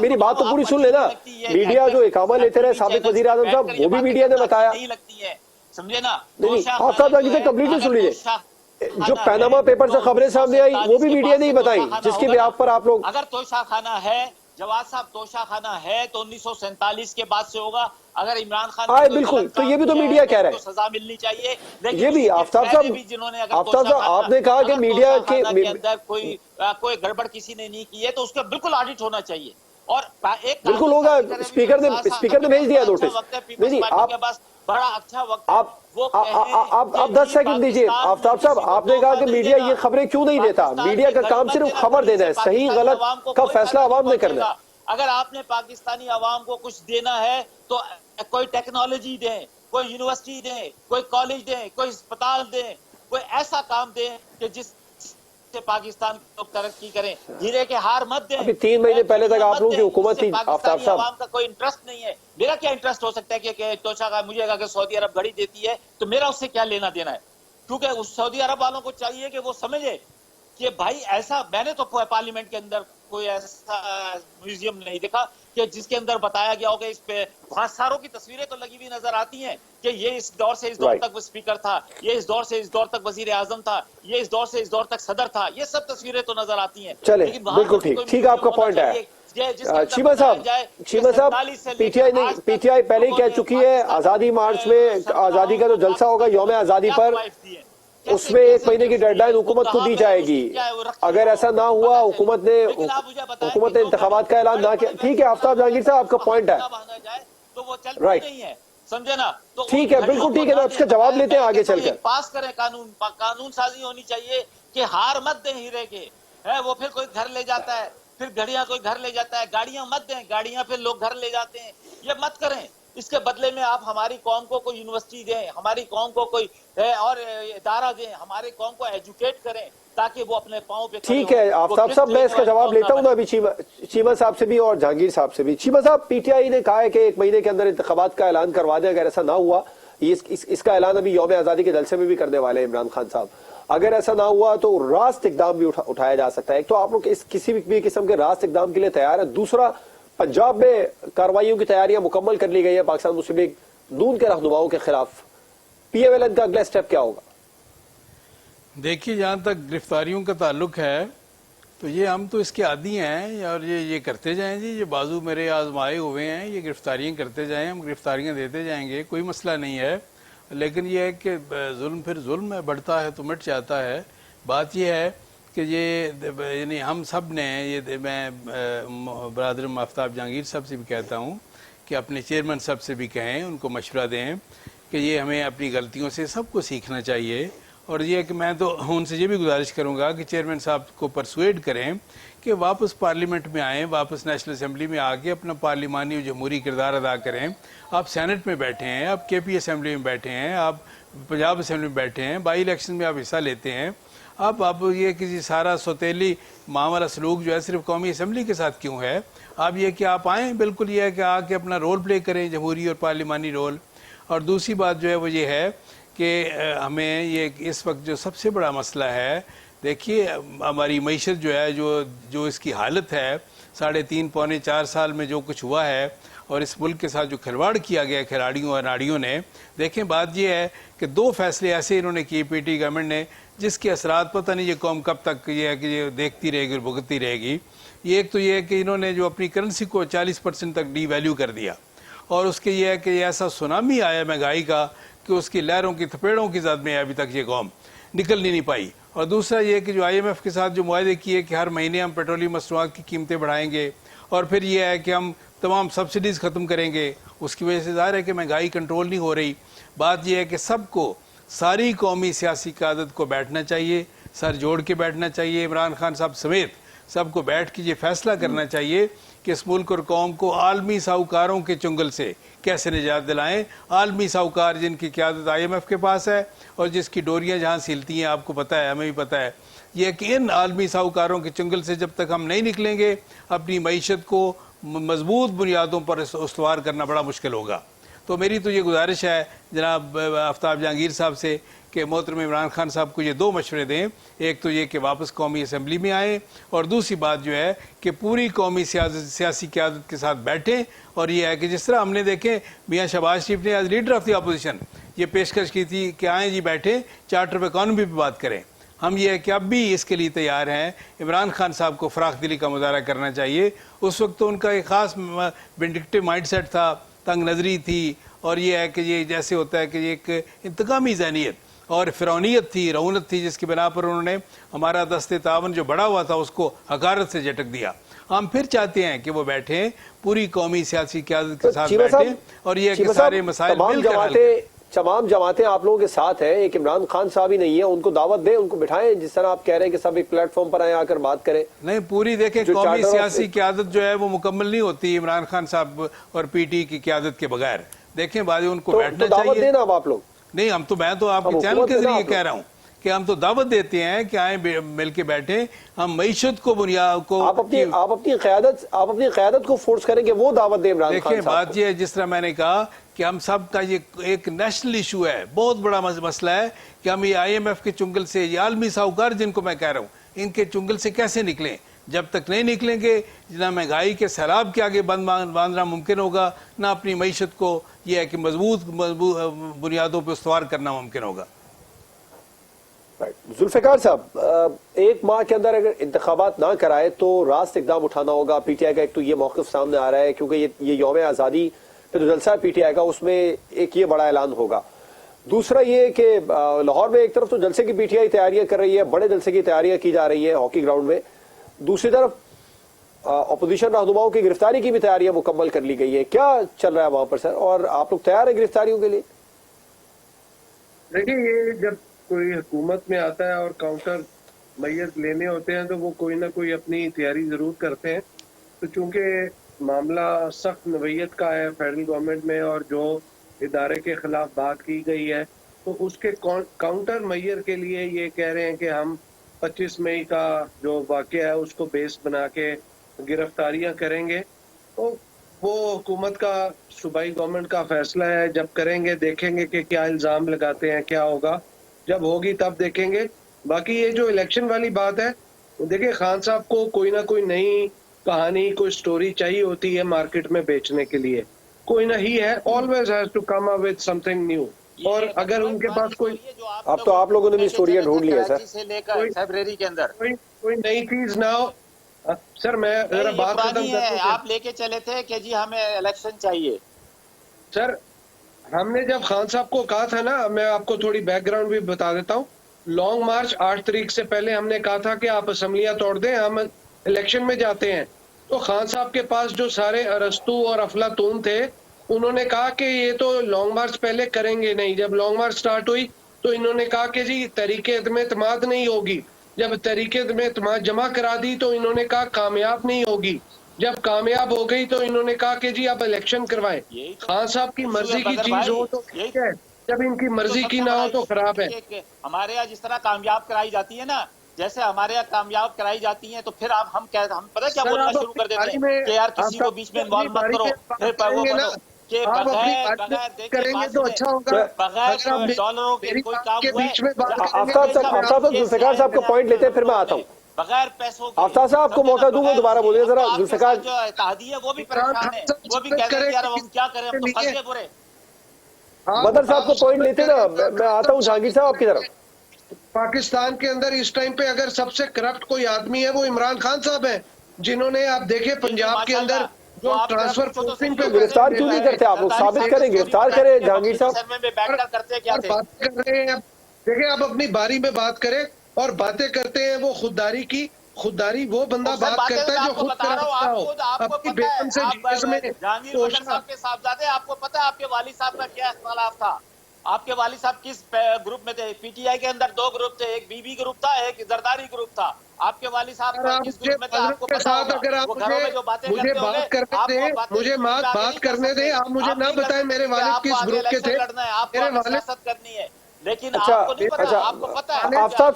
मेरी बात तो पूरी सुन लेना। मीडिया जो इकामा लेते रहे साबिक वजीर आजम साहब, वो भी मीडिया ने बताया,
नहीं लगती है, समझे ना?
नहीं आफ्ताब साहब कंप्लीटली सुन लीजिए। जो पैनामा पेपर से खबरें सामने आई वो भी मीडिया ने ही बताई, जिसके ब्याह पर आप लोग,
अगर तोशाखाना है जवाद साहब, तोशाखाना है तो 1947 के बाद से होगा। अगर इमरान खान
आए बिल्कुल, तो ये भी तो मीडिया कह रहा है,
तो सजा मिलनी चाहिए।
ये भी आफ्ताब साहब आपने कहा कि मीडिया के
अंदर कोई गड़बड़ किसी ने नहीं की है तो उसका बिल्कुल ऑडिट होना चाहिए। और एक
बिल्कुल होगा, स्पीकर ने भेज दिया नोटिस। नहीं आप
बड़ा अच्छा वक्त,
आप 10 सेकंड दीजिए। आफ्ताब साहब आपने कहा कि मीडिया ये खबरें क्यों नहीं देता? मीडिया का काम सिर्फ खबर देना है, सही गलत का फैसला आवाम ने करना है।
अगर आपने पाकिस्तानी आवाम को कुछ देना है तो कोई टेक्नोलॉजी दें, कोई यूनिवर्सिटी दें, कोई कॉलेज दें, कोई अस्पताल दें, कोई ऐसा काम दें कि जिससे पाकिस्तान को तरक्की करें। हीरे के हार मत दें।
अभी 3 महीने पहले तक आप लोगों की हुकूमत थी आफ्ताब साहब।
आवाम का कोई इंटरेस्ट नहीं है। मेरा क्या इंटरेस्ट हो सकता है कि तोशा का मुझे अगर सऊदी अरब घड़ी देती है तो मेरा उससे क्या लेना देना है? क्योंकि उस सऊदी अरब वालों को चाहिए कि वो समझे कि भाई ऐसा, मैंने तो पार्लियामेंट के अंदर कोई ऐसा म्यूजियम नहीं देखा कि जिसके अंदर बताया गया हो कि इस पे बहुत सारों की तस्वीरें तो लगी हुई नजर आती हैं कि ये इस दौर से इस दौर तक वो स्पीकर था, ये इस दौर से इस दौर तक वजीर आजम था, ये इस दौर से इस दौर तक सदर था, ये सब तस्वीरें तो नजर आती हैं।
चले, बिल्कुल ठीक आपका पॉइंट है। चीमा साहब, पीटीआई पहले ही कह चुकी है आजादी मार्च में आजादी का जो जलसा होगा यौम आजादी पर, उसमें 1 महीने की डेडलाइन हुकूमत को दी जाएगी। अगर ऐसा ना हुआ, हुकूमत ने इंतखाबात का ऐलान ना किया, ठीक है आफ्ताब जहांगीर साहब आपका पॉइंट है, राइट,
समझे ना? तो
ठीक है, बिल्कुल ठीक है, तो इसका जवाब लेते हैं आगे चलकर।
पास करें कानून साजी होनी चाहिए कि हार मत दें हीरे के, है वो फिर कोई घर ले जाता है, फिर घड़ियां कोई घर ले जाता है, गाड़ियां मत दें, गाड़ियां फिर लोग घर ले जाते हैं, ये मत करें। इसके बदले में आप हमारी कौम को कोई यूनिवर्सिटी दें, हमारी कौम को कोई और इदारा दें, हमारी कौम को एजुकेट करें ताकि वो अपने पांव पे।
ठीक है आफ्ताब साहब, मैं इसका जवाब लेता हूं ना अभी चीमा साहब से भी और जहांगीर साहब से भी। चीमा साहब, पीटीआई ने कहा है कि 1 महीने के अंदर इंतखाबात का ऐलान करवा दें। अगर ऐसा ना हुआ, इसका ऐलान अभी यौम आजादी के जलसे में भी करने वाले हैं इमरान खान साहब, अगर ऐसा ना हुआ तो रास्त इकदाम भी उठाया जा सकता है। एक तो आप लोग किसी भी किस्म के रास्त इकदाम के लिए तैयार है, दूसरा पंजाब में कार्रवाइयों की तैयारियां मुकम्मल कर ली गई है पाकिस्तान मुस्लिम लीग नून के रहनुमाओं के खिलाफ, पीएमएलएन का अगला स्टेप क्या होगा?
देखिए, जहाँ तक गिरफ्तारियों का ताल्लुक है तो ये हम तो इसके आदी हैं और ये करते जाएं जी, ये बाजू मेरे आजमाए हुए हैं, ये गिरफ्तारियाँ करते जाएं, हम गिरफ्तारियाँ देते जाएंगे, कोई मसला नहीं है। लेकिन ये है कि जुल्म फिर जुल्म है, बढ़ता है तो मिट जाता है। बात यह है कि ये यानी हम सब ने ये, मैं बरादर आफ्ताब जहांगीर साहब से भी कहता हूँ कि अपने चेयरमैन साहब से भी कहें, उनको मशवरा दें कि ये हमें अपनी गलतियों से सबको सीखना चाहिए। और ये कि मैं तो उनसे ये भी गुजारिश करूँगा कि चेयरमैन साहब को परसुएड करें कि वापस पार्लियामेंट में आएँ, वापस नेशनल असम्बली में आके अपना पार्लिमानी और जमहूरी किरदार अदा करें। आप सेनेट में बैठे हैं, आप केपी असम्बली में बैठे हैं, आप पंजाब असम्बली में बैठे हैं, बाई इलेक्शन में आप हिस्सा लेते हैं। आप ये किसी सारा सौतेली मामला सलूक जो है सिर्फ कौमी असम्बली के साथ क्यों है? आप ये कि आप आएँ, बिल्कुल ये है कि आके अपना रोल प्ले करें, जमहूरी और पार्लिमानी रोल। और दूसरी बात जो है वो ये है कि हमें ये इस वक्त जो सबसे बड़ा मसला है, देखिए हमारी मईशत जो है, जो इसकी हालत है, 3.5 पौने 4 साल में जो कुछ हुआ है और इस मुल्क के साथ जो खिलवाड़ किया गया खिलाड़ियों और नाड़ियों ने, देखें बात यह है कि 2 फैसले ऐसे इन्होंने किए पीटी गवर्नमेंट ने जिसके असरात पता नहीं ये कौम कब तक ये है कि ये देखती रहेगी और भुगतती रहेगी। ये एक तो ये है कि इन्होंने जो अपनी करेंसी को 40% तक डीवैल्यू कर दिया, और उसके ये है कि ऐसा सुनामी आया महंगाई का कि उसकी लहरों की थपेड़ों की जद में अभी तक ये कौम निकल नहीं पाई। और दूसरा ये कि जो IMF के साथ जो मुआहदे किए कि हर महीने हम पेट्रोलियम मसनूआत की कीमतें बढ़ाएंगे और फिर ये है कि हम तमाम सब्सिडीज़ ख़त्म करेंगे, उसकी वजह से ज़ाहिर है कि महंगाई कंट्रोल नहीं हो रही। बात यह है कि सबको, सारी कौमी सियासी क़यादत को बैठना चाहिए, सर जोड़ के बैठना चाहिए, इमरान खान साहब समेत सबको बैठ के ये फैसला करना चाहिए कि इस मुल्क और कौम को आलमी साहूकारों के चुंगल से कैसे निजात दिलाएं। आलमी साहूकार जिनकी क़यादत IMF के पास है और जिसकी डोरियां जहां सिलती हैं आपको पता है, हमें भी पता है, यह कि इन आलमी साहूकारों के चुंगल से जब तक हम नहीं निकलेंगे अपनी मईशत को मजबूत बुनियादों पर उस्तवार करना बड़ा मुश्किल होगा। तो मेरी तो ये गुजारिश है जनाब आफ्ताब जहांगीर साहब से कि मोहतरम इमरान खान साहब को ये 2 मशवरे दें। एक तो ये कि वापस कौमी असम्बली में आएँ, और दूसरी बात जो है कि पूरी कौमी सियासी क़यादत के साथ बैठें। और ये है कि जिस तरह हमने देखें मियाँ शहबाज शरीफ ने as leader of the opposition ये पेशकश की थी कि आएँ जी बैठें, चार्टर ऑफ इकॉनमी पर बात करें। हम ये है कि अब भी इसके लिए तैयार हैं। इमरान खान साहब को फ़राख दिली का मुजाहरा करना चाहिए। उस वक्त तो उनका एक ख़ास विंडिक्टिव माइंड सेट था, तंग नज़री थी, और ये है कि ये जैसे होता है कि ये एक इंतकामी ज़हनियत और फ़िरौनियत थी, रऊनत थी, जिसकी बिना पर उन्होंने हमारा दस्ते तावन जो बड़ा हुआ था उसको हकारत से झटक दिया। हम फिर चाहते हैं कि वो बैठें, पूरी कौमी सियासी क़यादत के साथ बैठें, और ये कि सारे मसाइल मिलकर
तमाम जमातें आप लोगों के साथ हैं। एक इमरान खान साहब ही नहीं है, उनको दावत दें, उनको बिठाएं, जिस तरह आप कह रहे हैं कि सब एक प्लेटफॉर्म पर आए, आकर बात करें।
नहीं, पूरी देखें कौमी सियासी क़यादत जो है वो मुकम्मल नहीं होती इमरान खान साहब और PT की क़यादत के बगैर। देखें बाद उनको
तो
बैठना
दावत
चाहिए।
देना अब आप लोग।
नहीं, हम तो, मैं तो आपके
अब
चैनल
हुकूमत
के
देना
जरिए
आप
कह
लोग।
रहा हूँ कि हम तो दावत देते हैं कि आए मिल के बैठे, हम मईशत को बुनियाद को
आप अपनी क़यादत को फोर्स करेंगे, वो दावत दे इमरान खान
देखिए,
साहब
बात
को।
यह है जिस तरह मैंने कहा कि हम सब का ये एक नेशनल इशू है, बहुत बड़ा मसला है कि हम ये IMF के चुंगल से, ये आलमी साहूकार जिनको मैं कह रहा हूँ, इनके चुंगल से कैसे निकलें। जब तक नहीं निकलेंगे, ना महंगाई के सैलाब के आगे बांधना मुमकिन होगा, ना अपनी मईशत को यह है कि मजबूत बुनियादों पर उस्तवार करना मुमकिन होगा।
जुल्फ़िकार साहब, एक माह के अंदर अगर इंतखाबात ना कराए तो रास्त इकदाम उठाना होगा। PTI का एक तो ये मौक़िफ़ सामने आ रहा है, क्योंकि ये यौम आज़ादी पे जो जलसा है PTI का, उसमें एक ये बड़ा ऐलान होगा। दूसरा ये कि लाहौर में एक तरफ तो जलसे की PTI तैयारियां कर रही है, बड़े जलसे की तैयारियां की जा रही है हॉकी ग्राउंड में, दूसरी तरफ अपोजिशन रहनुमाओं की गिरफ्तारी की भी तैयारियां मुकम्मल कर ली गई है। क्या चल रहा है वहां पर सर, और आप लोग तैयार हैं गिरफ्तारियों के लिए?
देखिए, ये जब कोई हुकूमत में आता है और काउंटर मैयत लेने होते हैं तो वो कोई ना कोई अपनी तैयारी जरूर करते हैं। तो चूंकि मामला सख्त नवैयत का है फेडरल गवर्नमेंट में, और जो इदारे के खिलाफ बात की गई है, तो उसके काउंटर मैयर के लिए ये कह रहे हैं कि हम 25 मई का जो वाक़या है उसको बेस बना के गिरफ्तारियां करेंगे। तो वो हुकूमत का, सूबाई गवर्नमेंट का फैसला है। जब करेंगे देखेंगे कि क्या इल्ज़ाम लगाते हैं, क्या होगा, जब होगी तब देखेंगे। बाकी ये जो इलेक्शन वाली बात है, देखिए खान साहब को कोई ना कोई नई कहानी, कोई स्टोरी चाहिए होती है मार्केट में बेचने के लिए। कोई ना ही है, always has to come up with something new. और अगर उनके पास कोई,
अब तो आप लोगों ने भी स्टोरियां ढूंढ ली है सर,
से लेकर फरवरी के अंदर
कोई नई चीज ना हो। सर मैं जरा बात खत्म
है, आप लेके चले थे कि जी हमें इलेक्शन चाहिए।
सर हमने जब खान साहब को कहा था ना, मैं आपको थोड़ी बैकग्राउंड भी बता देता हूँ। लॉन्ग मार्च 8 तारीख से पहले हमने कहा था कि आप असम्बलियां तोड़ दें, हम इलेक्शन में जाते हैं। तो खान साहब के पास जो सारे अरस्तू और अफलातून थे, उन्होंने कहा कि ये तो लॉन्ग मार्च पहले करेंगे नहीं। जब लॉन्ग मार्च स्टार्ट हुई तो इन्होंने कहा कि जी तरीके में इत्मीनान नहीं होगी। जब तरीके में इत्मीनान जमा करा दी तो इन्होंने कहा कामयाब नहीं होगी। जब कामयाब हो गई तो इन्होंने कहा कि जी आप इलेक्शन करवाएं। खान साहब की मर्जी की चीज हो तो ठीक है, जब इनकी मर्जी की ना हो तो खराब है।
हमारे यहाँ जिस तरह कामयाब कराई जाती है ना, जैसे हमारे यहाँ कामयाब कराई जाती है, तो फिर आप हम पता क्या बोलना शुरू कर देते हैं कि यार किसी को बीच में इन्वॉल्व मत करो, फिर वो बनो कि बगैर
करेंगे तो अच्छा होगा।
बगैर डॉलरों के कोई काम हुआ है।
आफ्ताब जुल्फ़िकार साहब का पॉइंट लेते हैं, फिर मैं आता हूँ।
बगैर पैसों
आफ्ताब साहब को मौका दूंगा, दोबारा बोलिए जरा। जुल्फ़िकार
जो इत्तेहादी है वो भी परेशान है, वो भी कह रहे हैं यार हम क्या करें, हम तो फंस गए पूरे।
बदर साहब को पॉइंट लेते ना, मैं आता हूँ जहांगीर साहब आपकी तरफ।
पाकिस्तान के अंदर इस टाइम पे अगर सबसे करप्ट कोई आदमी है वो इमरान खान साहब है, जिन्होंने आप देखे पंजाब के अंदर जो ट्रांसफर प्रोसेसिंग पे
गिरफ्तार क्यों नहीं करते आप लोग? साबित करें, गिरफ्तार करें जहांगीर साहब।
बात कर रहे हैं, देखिए आप अपनी बारी में बात करें और बातें करते हैं वो खुददारी की। खुददारी वो बंदा बात करता है जो खुद करता हो। अपनी बेगम से जेल में
के साहबजादे, आपको पता है आपके वालिद साहब का क्या इख्तिलाफ था? आपके वालिद साहब किस ग्रुप में थे? PTI के अंदर 2 ग्रुप थे, एक बीबी ग्रुप था, एक जरदारी ग्रुप था। आपके वालिद साहब किस ग्रुप में थे आपको पता होगा।
अगर आप मुझे बात करने दे, मुझे बात करने दे, आप मुझे ना बताएं मेरे वालिद किस ग्रुप के थे।
मेरे वालिद करनी है, लेकिन
अच्छा,
आपको नहीं पता। आपको पता है
आफ्ताब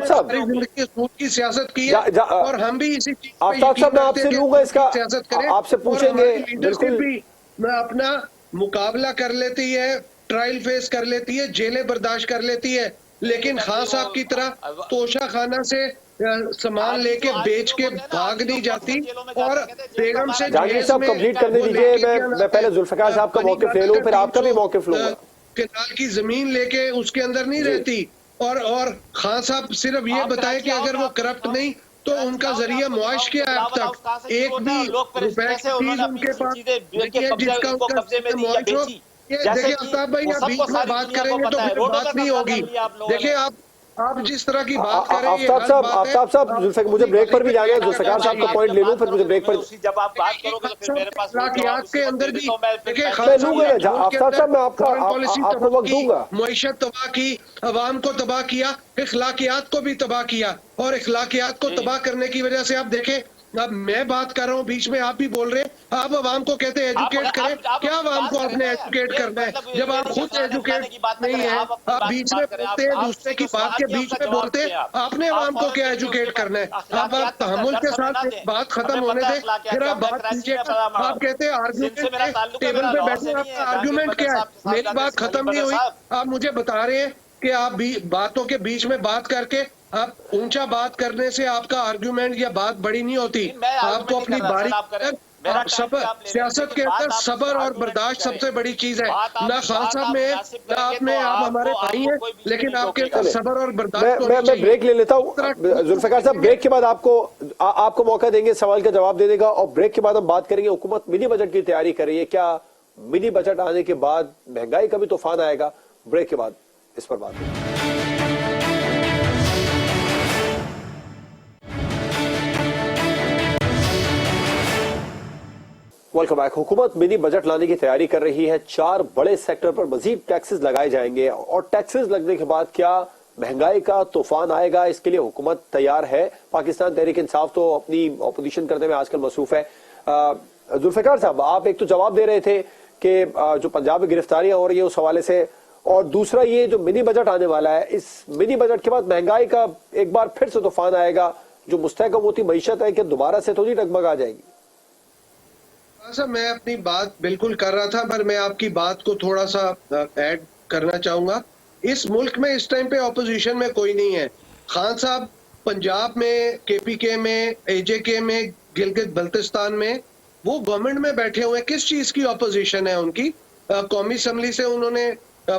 साहब
जिंदगी सूद की सियासत की है और हम भी इसी चीज पे
आफ्ताब साहब मैं आपसे लूंगा इसका,
सियासत करें।
आपसे पूछेंगे
बिल्कुल भी मैं अपना मुकाबला कर लेती है, ट्रायल फेस कर लेती है, जेलें बर्दाश्त कर लेती है, लेकिन खान साहब की तरह तोशा खाना से सामान लेके बेच के भाग नहीं जाती। और बेगम से
जहांगीर साहब कंप्लीट करने दीजिए, मैं पहले जुल्फ़िकार साहब का मौक़िफ़ ले लूं, फिर आपका भी मौक़िफ़ लूंगा।
केनाल की जमीन लेके उसके अंदर नहीं रहती। और खान साहब सिर्फ ये बताए कि अगर वो करप्ट नहीं तो उनका जरिया मुआश क्या है? अब तक एक भी रुपए की चीज उनके पास नहीं है जिसका उनका मुआश हो। देखिए आफ्ताब भाई, आप बीच में बात करेंगे तो फिर बात नहीं होगी। देखिए आप जिस तरह की बात कर रहे हैं,
आफ्ताब साहब मुझे ब्रेक पर भी जाना है। जुल्फ़िकार साहब का पॉइंट ले लूं, फिर मुझे ब्रेक पर
जब आप बात करोगे तो फिर मेरे पास
के अंदर भी देखिए
आफ्ताब साहब मैं आपको वक्त दूंगा।
मुईशत तबाह की, अवाम को तबाह किया, इखलाकियात को भी तबाह किया। और इखलाकियात को तबाह करने की वजह से आप देखें अब मैं बात कर रहा हूँ, बीच में आप भी बोल रहे हैं। आप आवाम को कहते हैं एजुकेट करें, क्या आवाम को आपने एजुकेट करना है जब आप खुद एजुकेट नहीं है? आप बीच में बोलते हैं, दूसरे की बात के बीच में बोलते हैं, आपने आवाम को क्या एजुकेट करना है? आप तहम्मुल के साथ बात खत्म होने दें, फिर आप बात कीजिए। आप कहते हैं आर्ग्यूमेंट, टेबल पे बैठे आपका आर्ग्यूमेंट क्या है? मेरी बात खत्म नहीं हुई, आप मुझे बता रहे हैं कि आप भी बातों के बीच में बात करके आप ऊंचा बात करने से आपका आर्ग्यूमेंट या बात बड़ी नहीं होती। आपको अपनी बारी आप सबर, सियासत के अंदर सबर और बर्दाश्त सबसे बड़ी चीज है। ना खान साहब में ना आपने, आप हमारे भाई हैं, लेकिन आपके अंदर सबर और बर्दाश्त।
मैं ब्रेक ले लेता हूँ जुल्फिकार साहब। ब्रेक के बाद आपको मौका देंगे सवाल का जवाब देने का, और ब्रेक के बाद हम बात करेंगे हुकूमत मिनी बजट की तैयारी कर रही है। क्या मिनी बजट आने के बाद महंगाई का भी तूफान आएगा? ब्रेक के बाद इस पर बात करेंगे। Welcome back. हुकूमत मिनी बजट लाने की तैयारी कर रही है। 4 बड़े सेक्टर पर मजीद टैक्सेस लगाए जाएंगे, और टैक्सेस लगने के बाद क्या महंगाई का तूफान आएगा? इसके लिए हुकूमत तैयार है। पाकिस्तान तहरीक इंसाफ तो अपनी ऑपोजिशन करने में आजकल मसरूफ है। जुल्फिकार साहब, आप एक तो जवाब दे रहे थे कि जो पंजाब में गिरफ्तारियां हो रही है उस हवाले से, और दूसरा ये जो मिनी बजट आने वाला है, इस मिनी बजट के बाद महंगाई का एक बार फिर से तूफान आएगा। जो मुस्तहकम होती मईशत है कि दोबारा से थोड़ी डगमगा जाएगी?
सर, मैं अपनी बात बिल्कुल कर रहा था, पर मैं आपकी बात को थोड़ा सा ऐड करना चाहूंगा। इस मुल्क में इस टाइम पे ऑपोजिशन में कोई नहीं है। खान साहब पंजाब में, केपीके में, एजेके में, गिलगित बल्तिस्तान में वो गवर्नमेंट में बैठे हुए हैं। किस चीज की ऑपोजिशन है उनकी? कौमी असम्बली से उन्होंने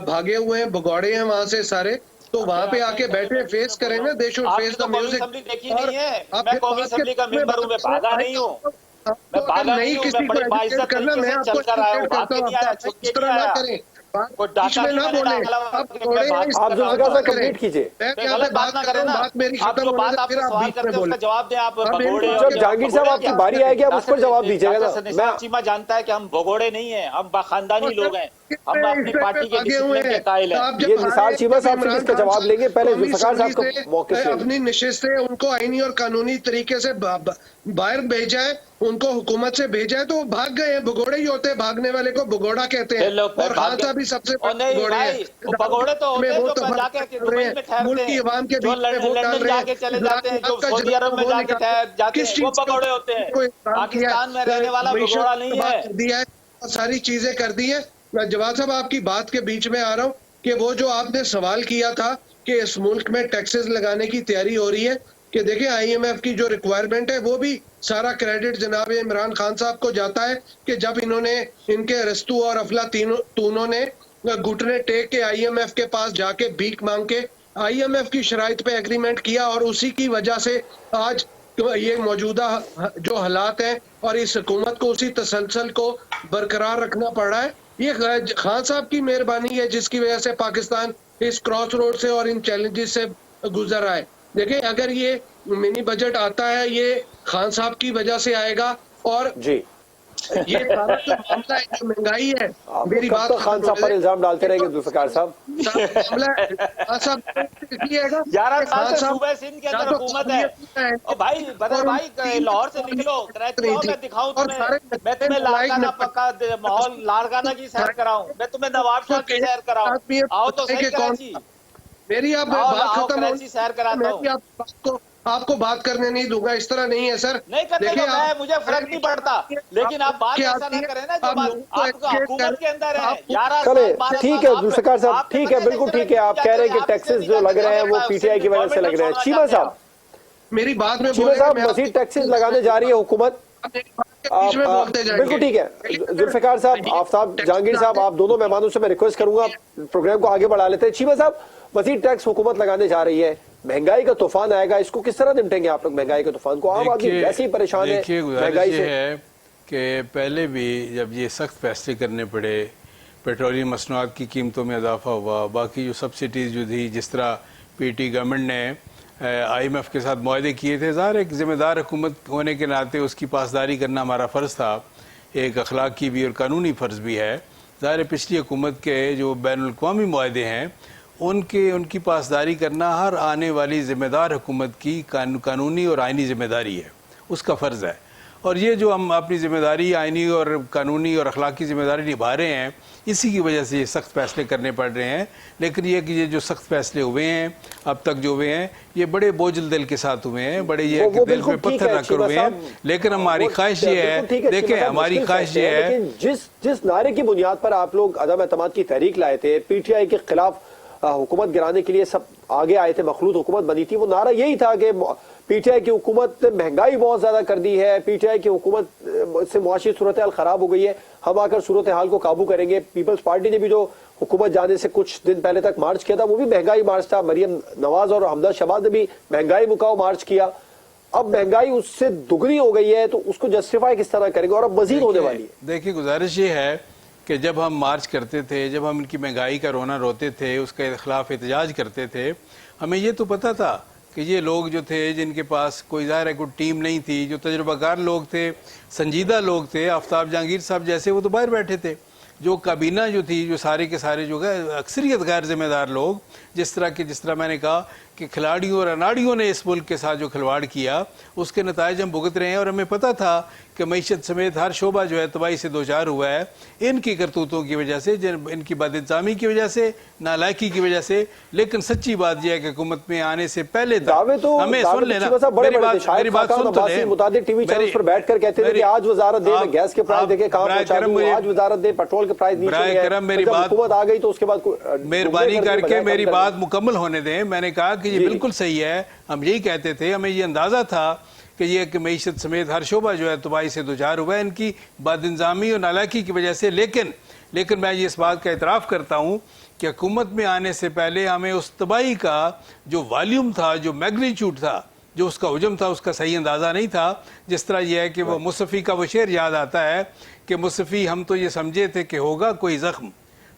भागे हुए हैं, भगौड़े हैं वहां से सारे, तो वहां पे आके बैठे फेस करें ना, they should face the music.
मैं कौमी असम्बली का मेंबर हूं, मैं भागा नहीं हूं, मैं भागा नहीं हूं, मैं बड़ी बाइज्जत
करना, मैं आपको एजुकेट करता हूं, आप इस तरह ना करें, बीच में ना बोले। आप
जुल्फिकार साहब कंप्लीट कीजिए।
बात ना करें ना, बात मेरी खत्म होने से फिर आप बीच में बोले।
जवाब दें आप।
जब जहांगीर साहब आपकी बारी आएगी आप उस पर जवाब दीजिएगा ना।
मैं चीमा जानता है कि हम भगोड़े नहीं है, हम बाखानदानी लोग हैं, हम अपनी पार्टी के डिसिप्लिन के कायल हैं।
ये निसार चीमा साहब से इसका जवाब लेंगे, पहले जुल्फिकार साहब को मौके से
अपनी नशिस्त से उनको आईनी और कानूनी तरीके से बाहर भेजा है, उनको हुकूमत से भेजा है, तो वो भाग गए हैं। भगोड़े ही होते हैं, भागने वाले को भगोड़ा कहते हैं। और खान साहब भी सबसे भगोड़े हैं।
भगोड़े तो होते हैं जो जाके दुबई में ठहरते हैं,
मुल्क की आवाम के बीच में वो डाल रहे हैं,
चले जाते हैं, जो सऊदी अरब में जाके जाते हैं, वो भगोड़े होते हैं। पाकिस्तान में रहने वाला भगोड़ा नहीं है।
दिया है, सारी चीजें कर दी है। मैं जवाब साहब आपकी बात के बीच में आ रहा हूँ कि वो जो आपने सवाल किया था कि इस मुल्क में टैक्सेस लगाने की तैयारी हो रही है, कि देखिए IMF की जो रिक्वायरमेंट है वो भी सारा क्रेडिट जनाब इमरान खान साहब को जाता है कि जब इन्होंने, इनके रस्तू और अफला तीनों ने घुटने टेक के IMF के पास जाके भीख मांग के IMF की शराइत पे एग्रीमेंट किया, और उसी की वजह से आज ये मौजूदा जो हालात हैं और इस हुकूमत को उसी तसलसल को बरकरार रखना पड़ रहा है। ये खान साहब की मेहरबानी है जिसकी वजह से पाकिस्तान इस क्रॉस रोड से और इन चैलेंजेस से गुजर रहा है। देखिए, अगर ये मिनी बजट आता है, ये खान साहब की वजह से आएगा। और
जी,
ये सारा जो मामला है, जो महंगाई है, मेरी बात
तो खान साहब पर इल्जाम डालते रहेंगे जुल्फिकार साहब।
सूबे सिंध के अंदर हुकूमत है। और भाई बदर भाई, लाहौर से निकलो, कराची आओ, मैं दिखाऊं तुम्हें, मैं तुम्हें लारकाना पक्का माहौल, लारकाना की सैर कराऊं, मैं तुम्हें नवाब शाह की सैर कराऊं। आओ तो सही कराची,
मेरी आप बात खत्म
कराची सैर कराता हूं।
आपको बात करने नहीं दूंगा, इस तरह नहीं है सर।
नहीं करने दो, मैं, मुझे फर्क नहीं पड़ता, लेकिन आप बात ऐसा ना करें ना, जो बात हुकूमत के अंदर है।
चले ठीक है जुल्फिकार साहब, ठीक है, बिल्कुल ठीक है। आप कह रहे हैं कि टैक्सेस जो लग रहे हैं वो PTI की वजह से लग रहे हैं। चीमा साहब,
मेरी बात में
चीमा साहब, मजीद टैक्सेस लगाने जा रही है हुकूमत। बिल्कुल ठीक है जुल्फिकार साहब, आफ्ताब, जहांगीर साहब, आप दोनों मेहमानों से मैं रिक्वेस्ट करूंगा प्रोग्राम को आगे बढ़ा लेते हैं। चीमा साहब, मजीद टैक्स हुकूमत लगाने जा रही है, महंगाई का तूफान आएगा, इसको किस तरह निपटेंगे आप लोग महंगाई के तूफान को? आम आदमी वैसे ही परेशान है महंगाई से।
है कि पहले भी जब ये सख्त फैसले करने पड़े, पेट्रोलियम मसनूआत की कीमतों में इजाफा हुआ, बाकी जो सब्सिडीज जो थी, जिस तरह PT गवर्नमेंट ने IMF के साथ मुआहदे किए थे, ज़ाहिर एक जिम्मेदार हुकूमत होने के नाते उसकी पासदारी करना हमारा फ़र्ज़ था, एक अखलाकी भी और कानूनी फ़र्ज़ भी है। ज़ाहिर पिछली हुकूमत के जो बैनुल-अक़वामी मुआहदे हैं उनकी पासदारी करना हर आने वाली जिम्मेदार हुकूमत की कानूनी और आइनी जिम्मेदारी है। उसका फ़र्ज़ है। और ये जो हम अपनी ज़िम्मेदारी आइनी और कानूनी और अखलाकी ज़िम्मेदारी निभा रहे हैं, इसी की वजह से ये सख्त फैसले करने पड़ रहे हैं। लेकिन ये कि ये जो सख्त फैसले हुए हैं अब तक जो हुए हैं, ये बड़े बोझल दिल के साथ हुए हैं, बड़े ये
वो
दिल पे पत्थर रख कर हुए हैं। लेकिन हमारी ख्वाहिश ये है, देखें हमारी ख्वाहिश ये है,
जिस नारे की बुनियाद पर आप लोग अदम एतमाद की तहरीक लाए थे, पीटीआई के खिलाफ हुकूमत गिराने के लिए सब आगे आए थे, मखलूत हुकूमत बनी थी, वो नारा यही था कि पीटीआई की हुकूमत ने महंगाई बहुत ज्यादा कर दी है, पीटीआई की हुकूमत से मुआशी सूरत हाल खराब हो गई है, हम आकर सूरत हाल को काबू करेंगे। पीपल्स पार्टी ने भी जो हुकूमत जाने से कुछ दिन पहले तक मार्च किया था, वो भी महंगाई मार्च था। मरियम नवाज और हमदा शबाज ने भी महंगाई मुकाओ मार्च किया। अब महंगाई उससे दुगनी हो गई है, तो उसको जस्टिफाई किस तरह करेंगे, और अब मजीद होने वाली है।
देखिए, गुजारिश ये है कि जब हम मार्च करते थे, जब हम इनकी महंगाई का रोना रोते थे, उसके खिलाफ एहतजाज करते थे, हमें ये तो पता था कि ये लोग जो थे, जिनके पास कोई ज़ाहिर है कोई टीम नहीं थी, जो तजुर्बाकार लोग थे, संजीदा लोग थे, आफ्ताब जहांगीर साहब जैसे, वो तो बाहर बैठे थे। जो काबीना जो थी, जो सारे के सारे जो है अक्सरियत गैर जिम्मेदार लोग, जिस तरह मैंने कहा कि खिलाड़ियों और अनाड़ियों ने इस मुल्क के साथ जो खिलवाड़ किया, उसके नताइज हम भुगत रहे हैं। और हमें पता था कि मईशत समेत हर शोबा जो है तबाही से दो चार हुआ है, इनकी करतूतों की वजह से, इनकी बदइंतजामी की वजह से, नालायकी की वजह से। लेकिन सच्ची बात यह है कि हुकूमत में आने से पहले
तो
हमें सुन लेना, मेरी बात सुन तो ले।
मुताबिक टीवी चैनल पर बैठकर कहते थे कि आज वजारत दे, गैस के प्राइस देखे कहां पहुंचा दूं, आज वजारत दे, पेट्रोल के प्राइस नीचे है।
मेरी बात
हुकूमत आ गई तो उसके बाद
मेहरबानी करके मेरी बात मुकम्मल होने दें। मैंने कहा कि ये बिल्कुल सही है, हम यही कहते थे, हमें ये अंदाजा था कि ये कि मईशत समेत हर शोबा जो है तबाही से दो चार हुआ है इनकी बदइंतजामी और नालायकी की वजह से। लेकिन मैं ये इस बात का एतराफ़ करता हूँ कि हुकूमत में आने से पहले हमें उस तबाही का जो वॉल्यूम था, जो मैग्नीट्यूड था, जो उसका हुजम था, उसका सही अंदाज़ा नहीं था। जिस तरह यह है कि वो मुसफ़ी का वो शेर याद आता है कि मुसफ़ी हम तो ये समझे थे कि होगा कोई ज़ख्म,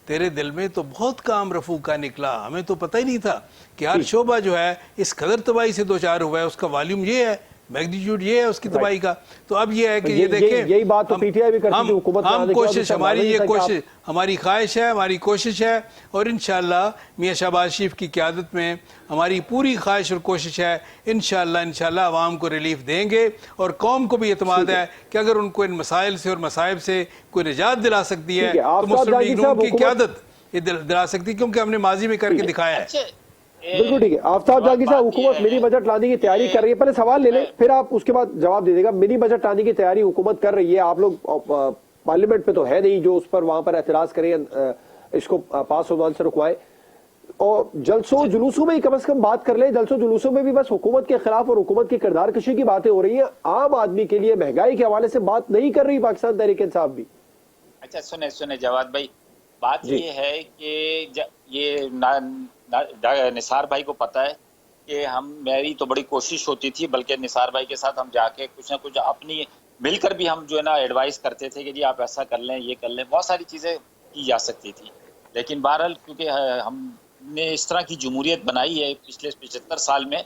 तेरे दिल में तो बहुत काम रफू का निकला। हमें तो पता ही नहीं था कि हर शोबा जो है इस कदर तबाही से दो चार हुआ है, उसका वॉल्यूम ये है, मैग्नीट्यूड ये है उसकी तबाही का। तो अब ये है कि ये देखें,
यही बात तो पीटीआई भी करती थी हुकूमत
हम कोशिश, हमारी ये कोशिश, हमारी ख्वाहिश है, हमारी कोशिश है, और इंशाअल्लाह मियां शहबाज शरीफ की क़यादत में हमारी पूरी ख्वाहिश और कोशिश है, इंशाअल्लाह अवाम को रिलीफ देंगे। और कौम को भी एतमाद है कि अगर उनको इन मसाइल से और मसाइब से कोई निजात दिला सकती है तो मुस्लिम लीग नून की क़यादत ये दिला सकती है, क्योंकि हमने माजी में करके दिखाया है।
बिल्कुल ठीक है। आफ्ताब जहांगीर साहब, हुकूमत मिनी बजट लाने की तैयारी कर रही है। पहले सवाल ले लें, फिर आप उसके बाद जवाब दे देगा। मिनी बजट लाने की तैयारी हुकूमत कर रही है, आप लोग पार्लियामेंट पे तो है नहीं जो उस पर वहां पर एतराज करें, इसको पास होने से रुकवाए, और जलसों जुलूसों में ही कम से कम बात कर ले। जलसों जुलूसों में भी बस हुकूमत के खिलाफ और हुकूमत की किरदार कशी की बातें हो रही है, आम आदमी के लिए महंगाई के हवाले से बात नहीं कर रही पाकिस्तान तहरीक इंसाफ भी।
अच्छा सुने जवाद भाई, बात ये है कि ये निसार भाई को पता है कि मेरी तो बड़ी कोशिश होती थी, बल्कि निसार भाई के साथ हम जाके कुछ ना कुछ अपनी मिलकर भी हम जो है ना एडवाइस करते थे कि जी आप ऐसा कर लें, ये कर लें, बहुत सारी चीज़ें की जा सकती थी। लेकिन बहरहाल क्योंकि हमने इस तरह की जमहूरियत बनाई है पिछले 75 साल में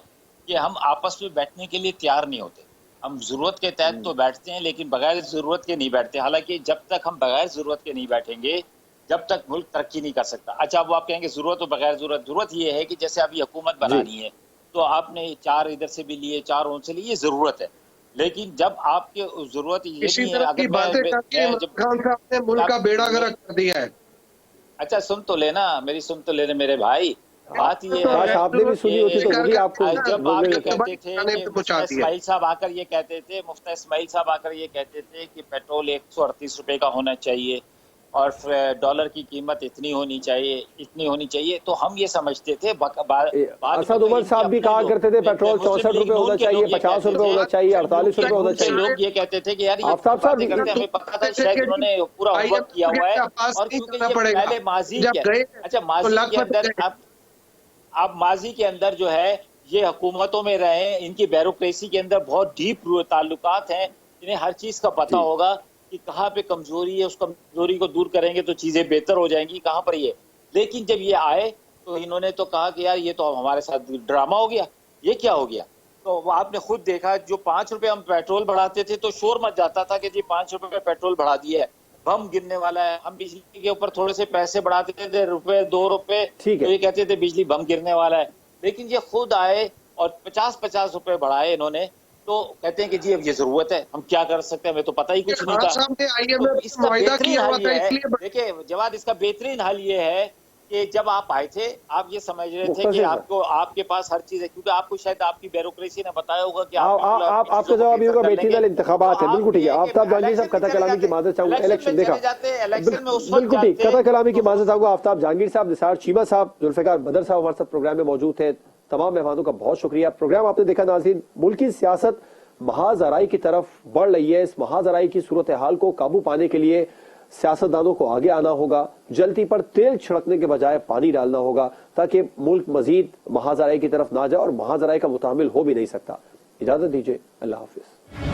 कि हम आपस में बैठने के लिए तैयार नहीं होते। हम ज़रूरत के तहत तो बैठते हैं, लेकिन बगैर ज़रूरत के नहीं बैठते। हालांकि जब तक हम बगैर ज़रूरत के नहीं बैठेंगे, जब तक मुल्क तरक्की नहीं कर सकता। अच्छा, अब आप कहेंगे ज़रूरत और बगैर ज़रूरत ये है कि जैसे अभी हुकूमत बनानी है तो आपने 4 इधर से भी लिए, 4 उनसे लिए, ये ज़रूरत है। लेकिन जब आपके ज़रूरत ये नहीं है, अगर
मैं मुल्क का बेड़ा गर्क कर दिया है।
अच्छा सुन तो लेना, मेरी सुन तो लेना मेरे भाई। बात ये है,
आपने भी सुनी होती तो मुझे आपको,
जब आप ये कहते थे मुफ्ती इस्माइल साहब आकर ये कहते थे, मुफ्ती इस्माइल साहब आकर ये कहते थे कि पेट्रोल 138 रुपए का होना चाहिए और डॉलर की कीमत इतनी होनी चाहिए, तो हम ये समझते थे।
असद उमर साहब भी कहा करते थे पेट्रोल 64 रुपए होना चाहिए, 50 रुपए होना चाहिए, 48 रुपए होना चाहिए।
लोग ये कहते थे कि यार ये हमें पता था, शायद उन्होंने पूरा होमवर्क किया हुआ है। और क्योंकि ये पहले माजी के अंदर, अब माजी के अंदर जो है ये हुकूमतों में रहे, इनकी ब्यूरोक्रेसी के अंदर बहुत डीप ताल्लुकात हैं, इन्हें हर चीज का पता होगा कि कहाँ पे कमजोरी है, उस कमजोरी को दूर करेंगे तो चीजें बेहतर हो जाएंगी, कहाँ पर ये। लेकिन जब ये आए तो इन्होंने तो कहा कि यार ये तो हमारे साथ ड्रामा हो गया, ये क्या हो गया। तो आपने खुद देखा, जो 5 रुपए हम पेट्रोल बढ़ाते थे तो शोर मच जाता था कि जी 5 रुपए पेट्रोल बढ़ा दिया है, बम गिरने वाला है। हम बिजली के ऊपर थोड़े से पैसे बढ़ाते थे, रुपए 2 रुपए, तो ये कहते थे बिजली बम गिरने वाला है। लेकिन ये खुद आए और 50-50 रुपए बढ़ाए इन्होंने, तो कहते हैं कि जी अब ये जरूरत है, हम क्या कर सकते हैं, हमें तो पता ही कुछ नहीं
खान
था।
साहब ने
तो
IMF
इसका
मुआहिदा
बेहतरीन
किया हुआ
हल
था,
ये है,
इसलिए
देखिए जवाब, इसका बेहतरीन हल ये है कि जब आप आए थे आप ये समझ रहे थे कि आपको, आपके पास हर चीज है, क्योंकि आपको शायद आपकी ब्यूरोक्रेसी ने बताया होगा कि
आपका जवाब ये होगा बेहतरीन इंतखाबात है। बिल्कुल ठीक है। आफ्ताब जहांगीर साहब, कथा कलामी की माजरत चाहूंगा, इलेक्शन देखा, बिल्कुल ठीक, कथा कलामी की माजरत चाहूंगा। आफ्ताब जहांगीर साहब, निसार चीमा साहब, जुल्फिकार बदर साहब हमारे साथ प्रोग्राम में मौजूद थे। तमाम मेहमानों का बहुत शुक्रिया। प्रोग्राम आपने देखा नाज़रीन, मुल्क की सियासत महाजराई की तरफ बढ़ रही है। इस महाजराई की सूरत हाल को काबू पाने के लिए सियासतदानों को आगे आना होगा, जलती पर तेल छिड़कने के बजाय पानी डालना होगा, ताकि मुल्क मजीद महाजराई की तरफ ना जाए, और महाजराई का मुतामिल हो भी नहीं सकता। इजाजत दीजिए, अल्लाह हाफिज।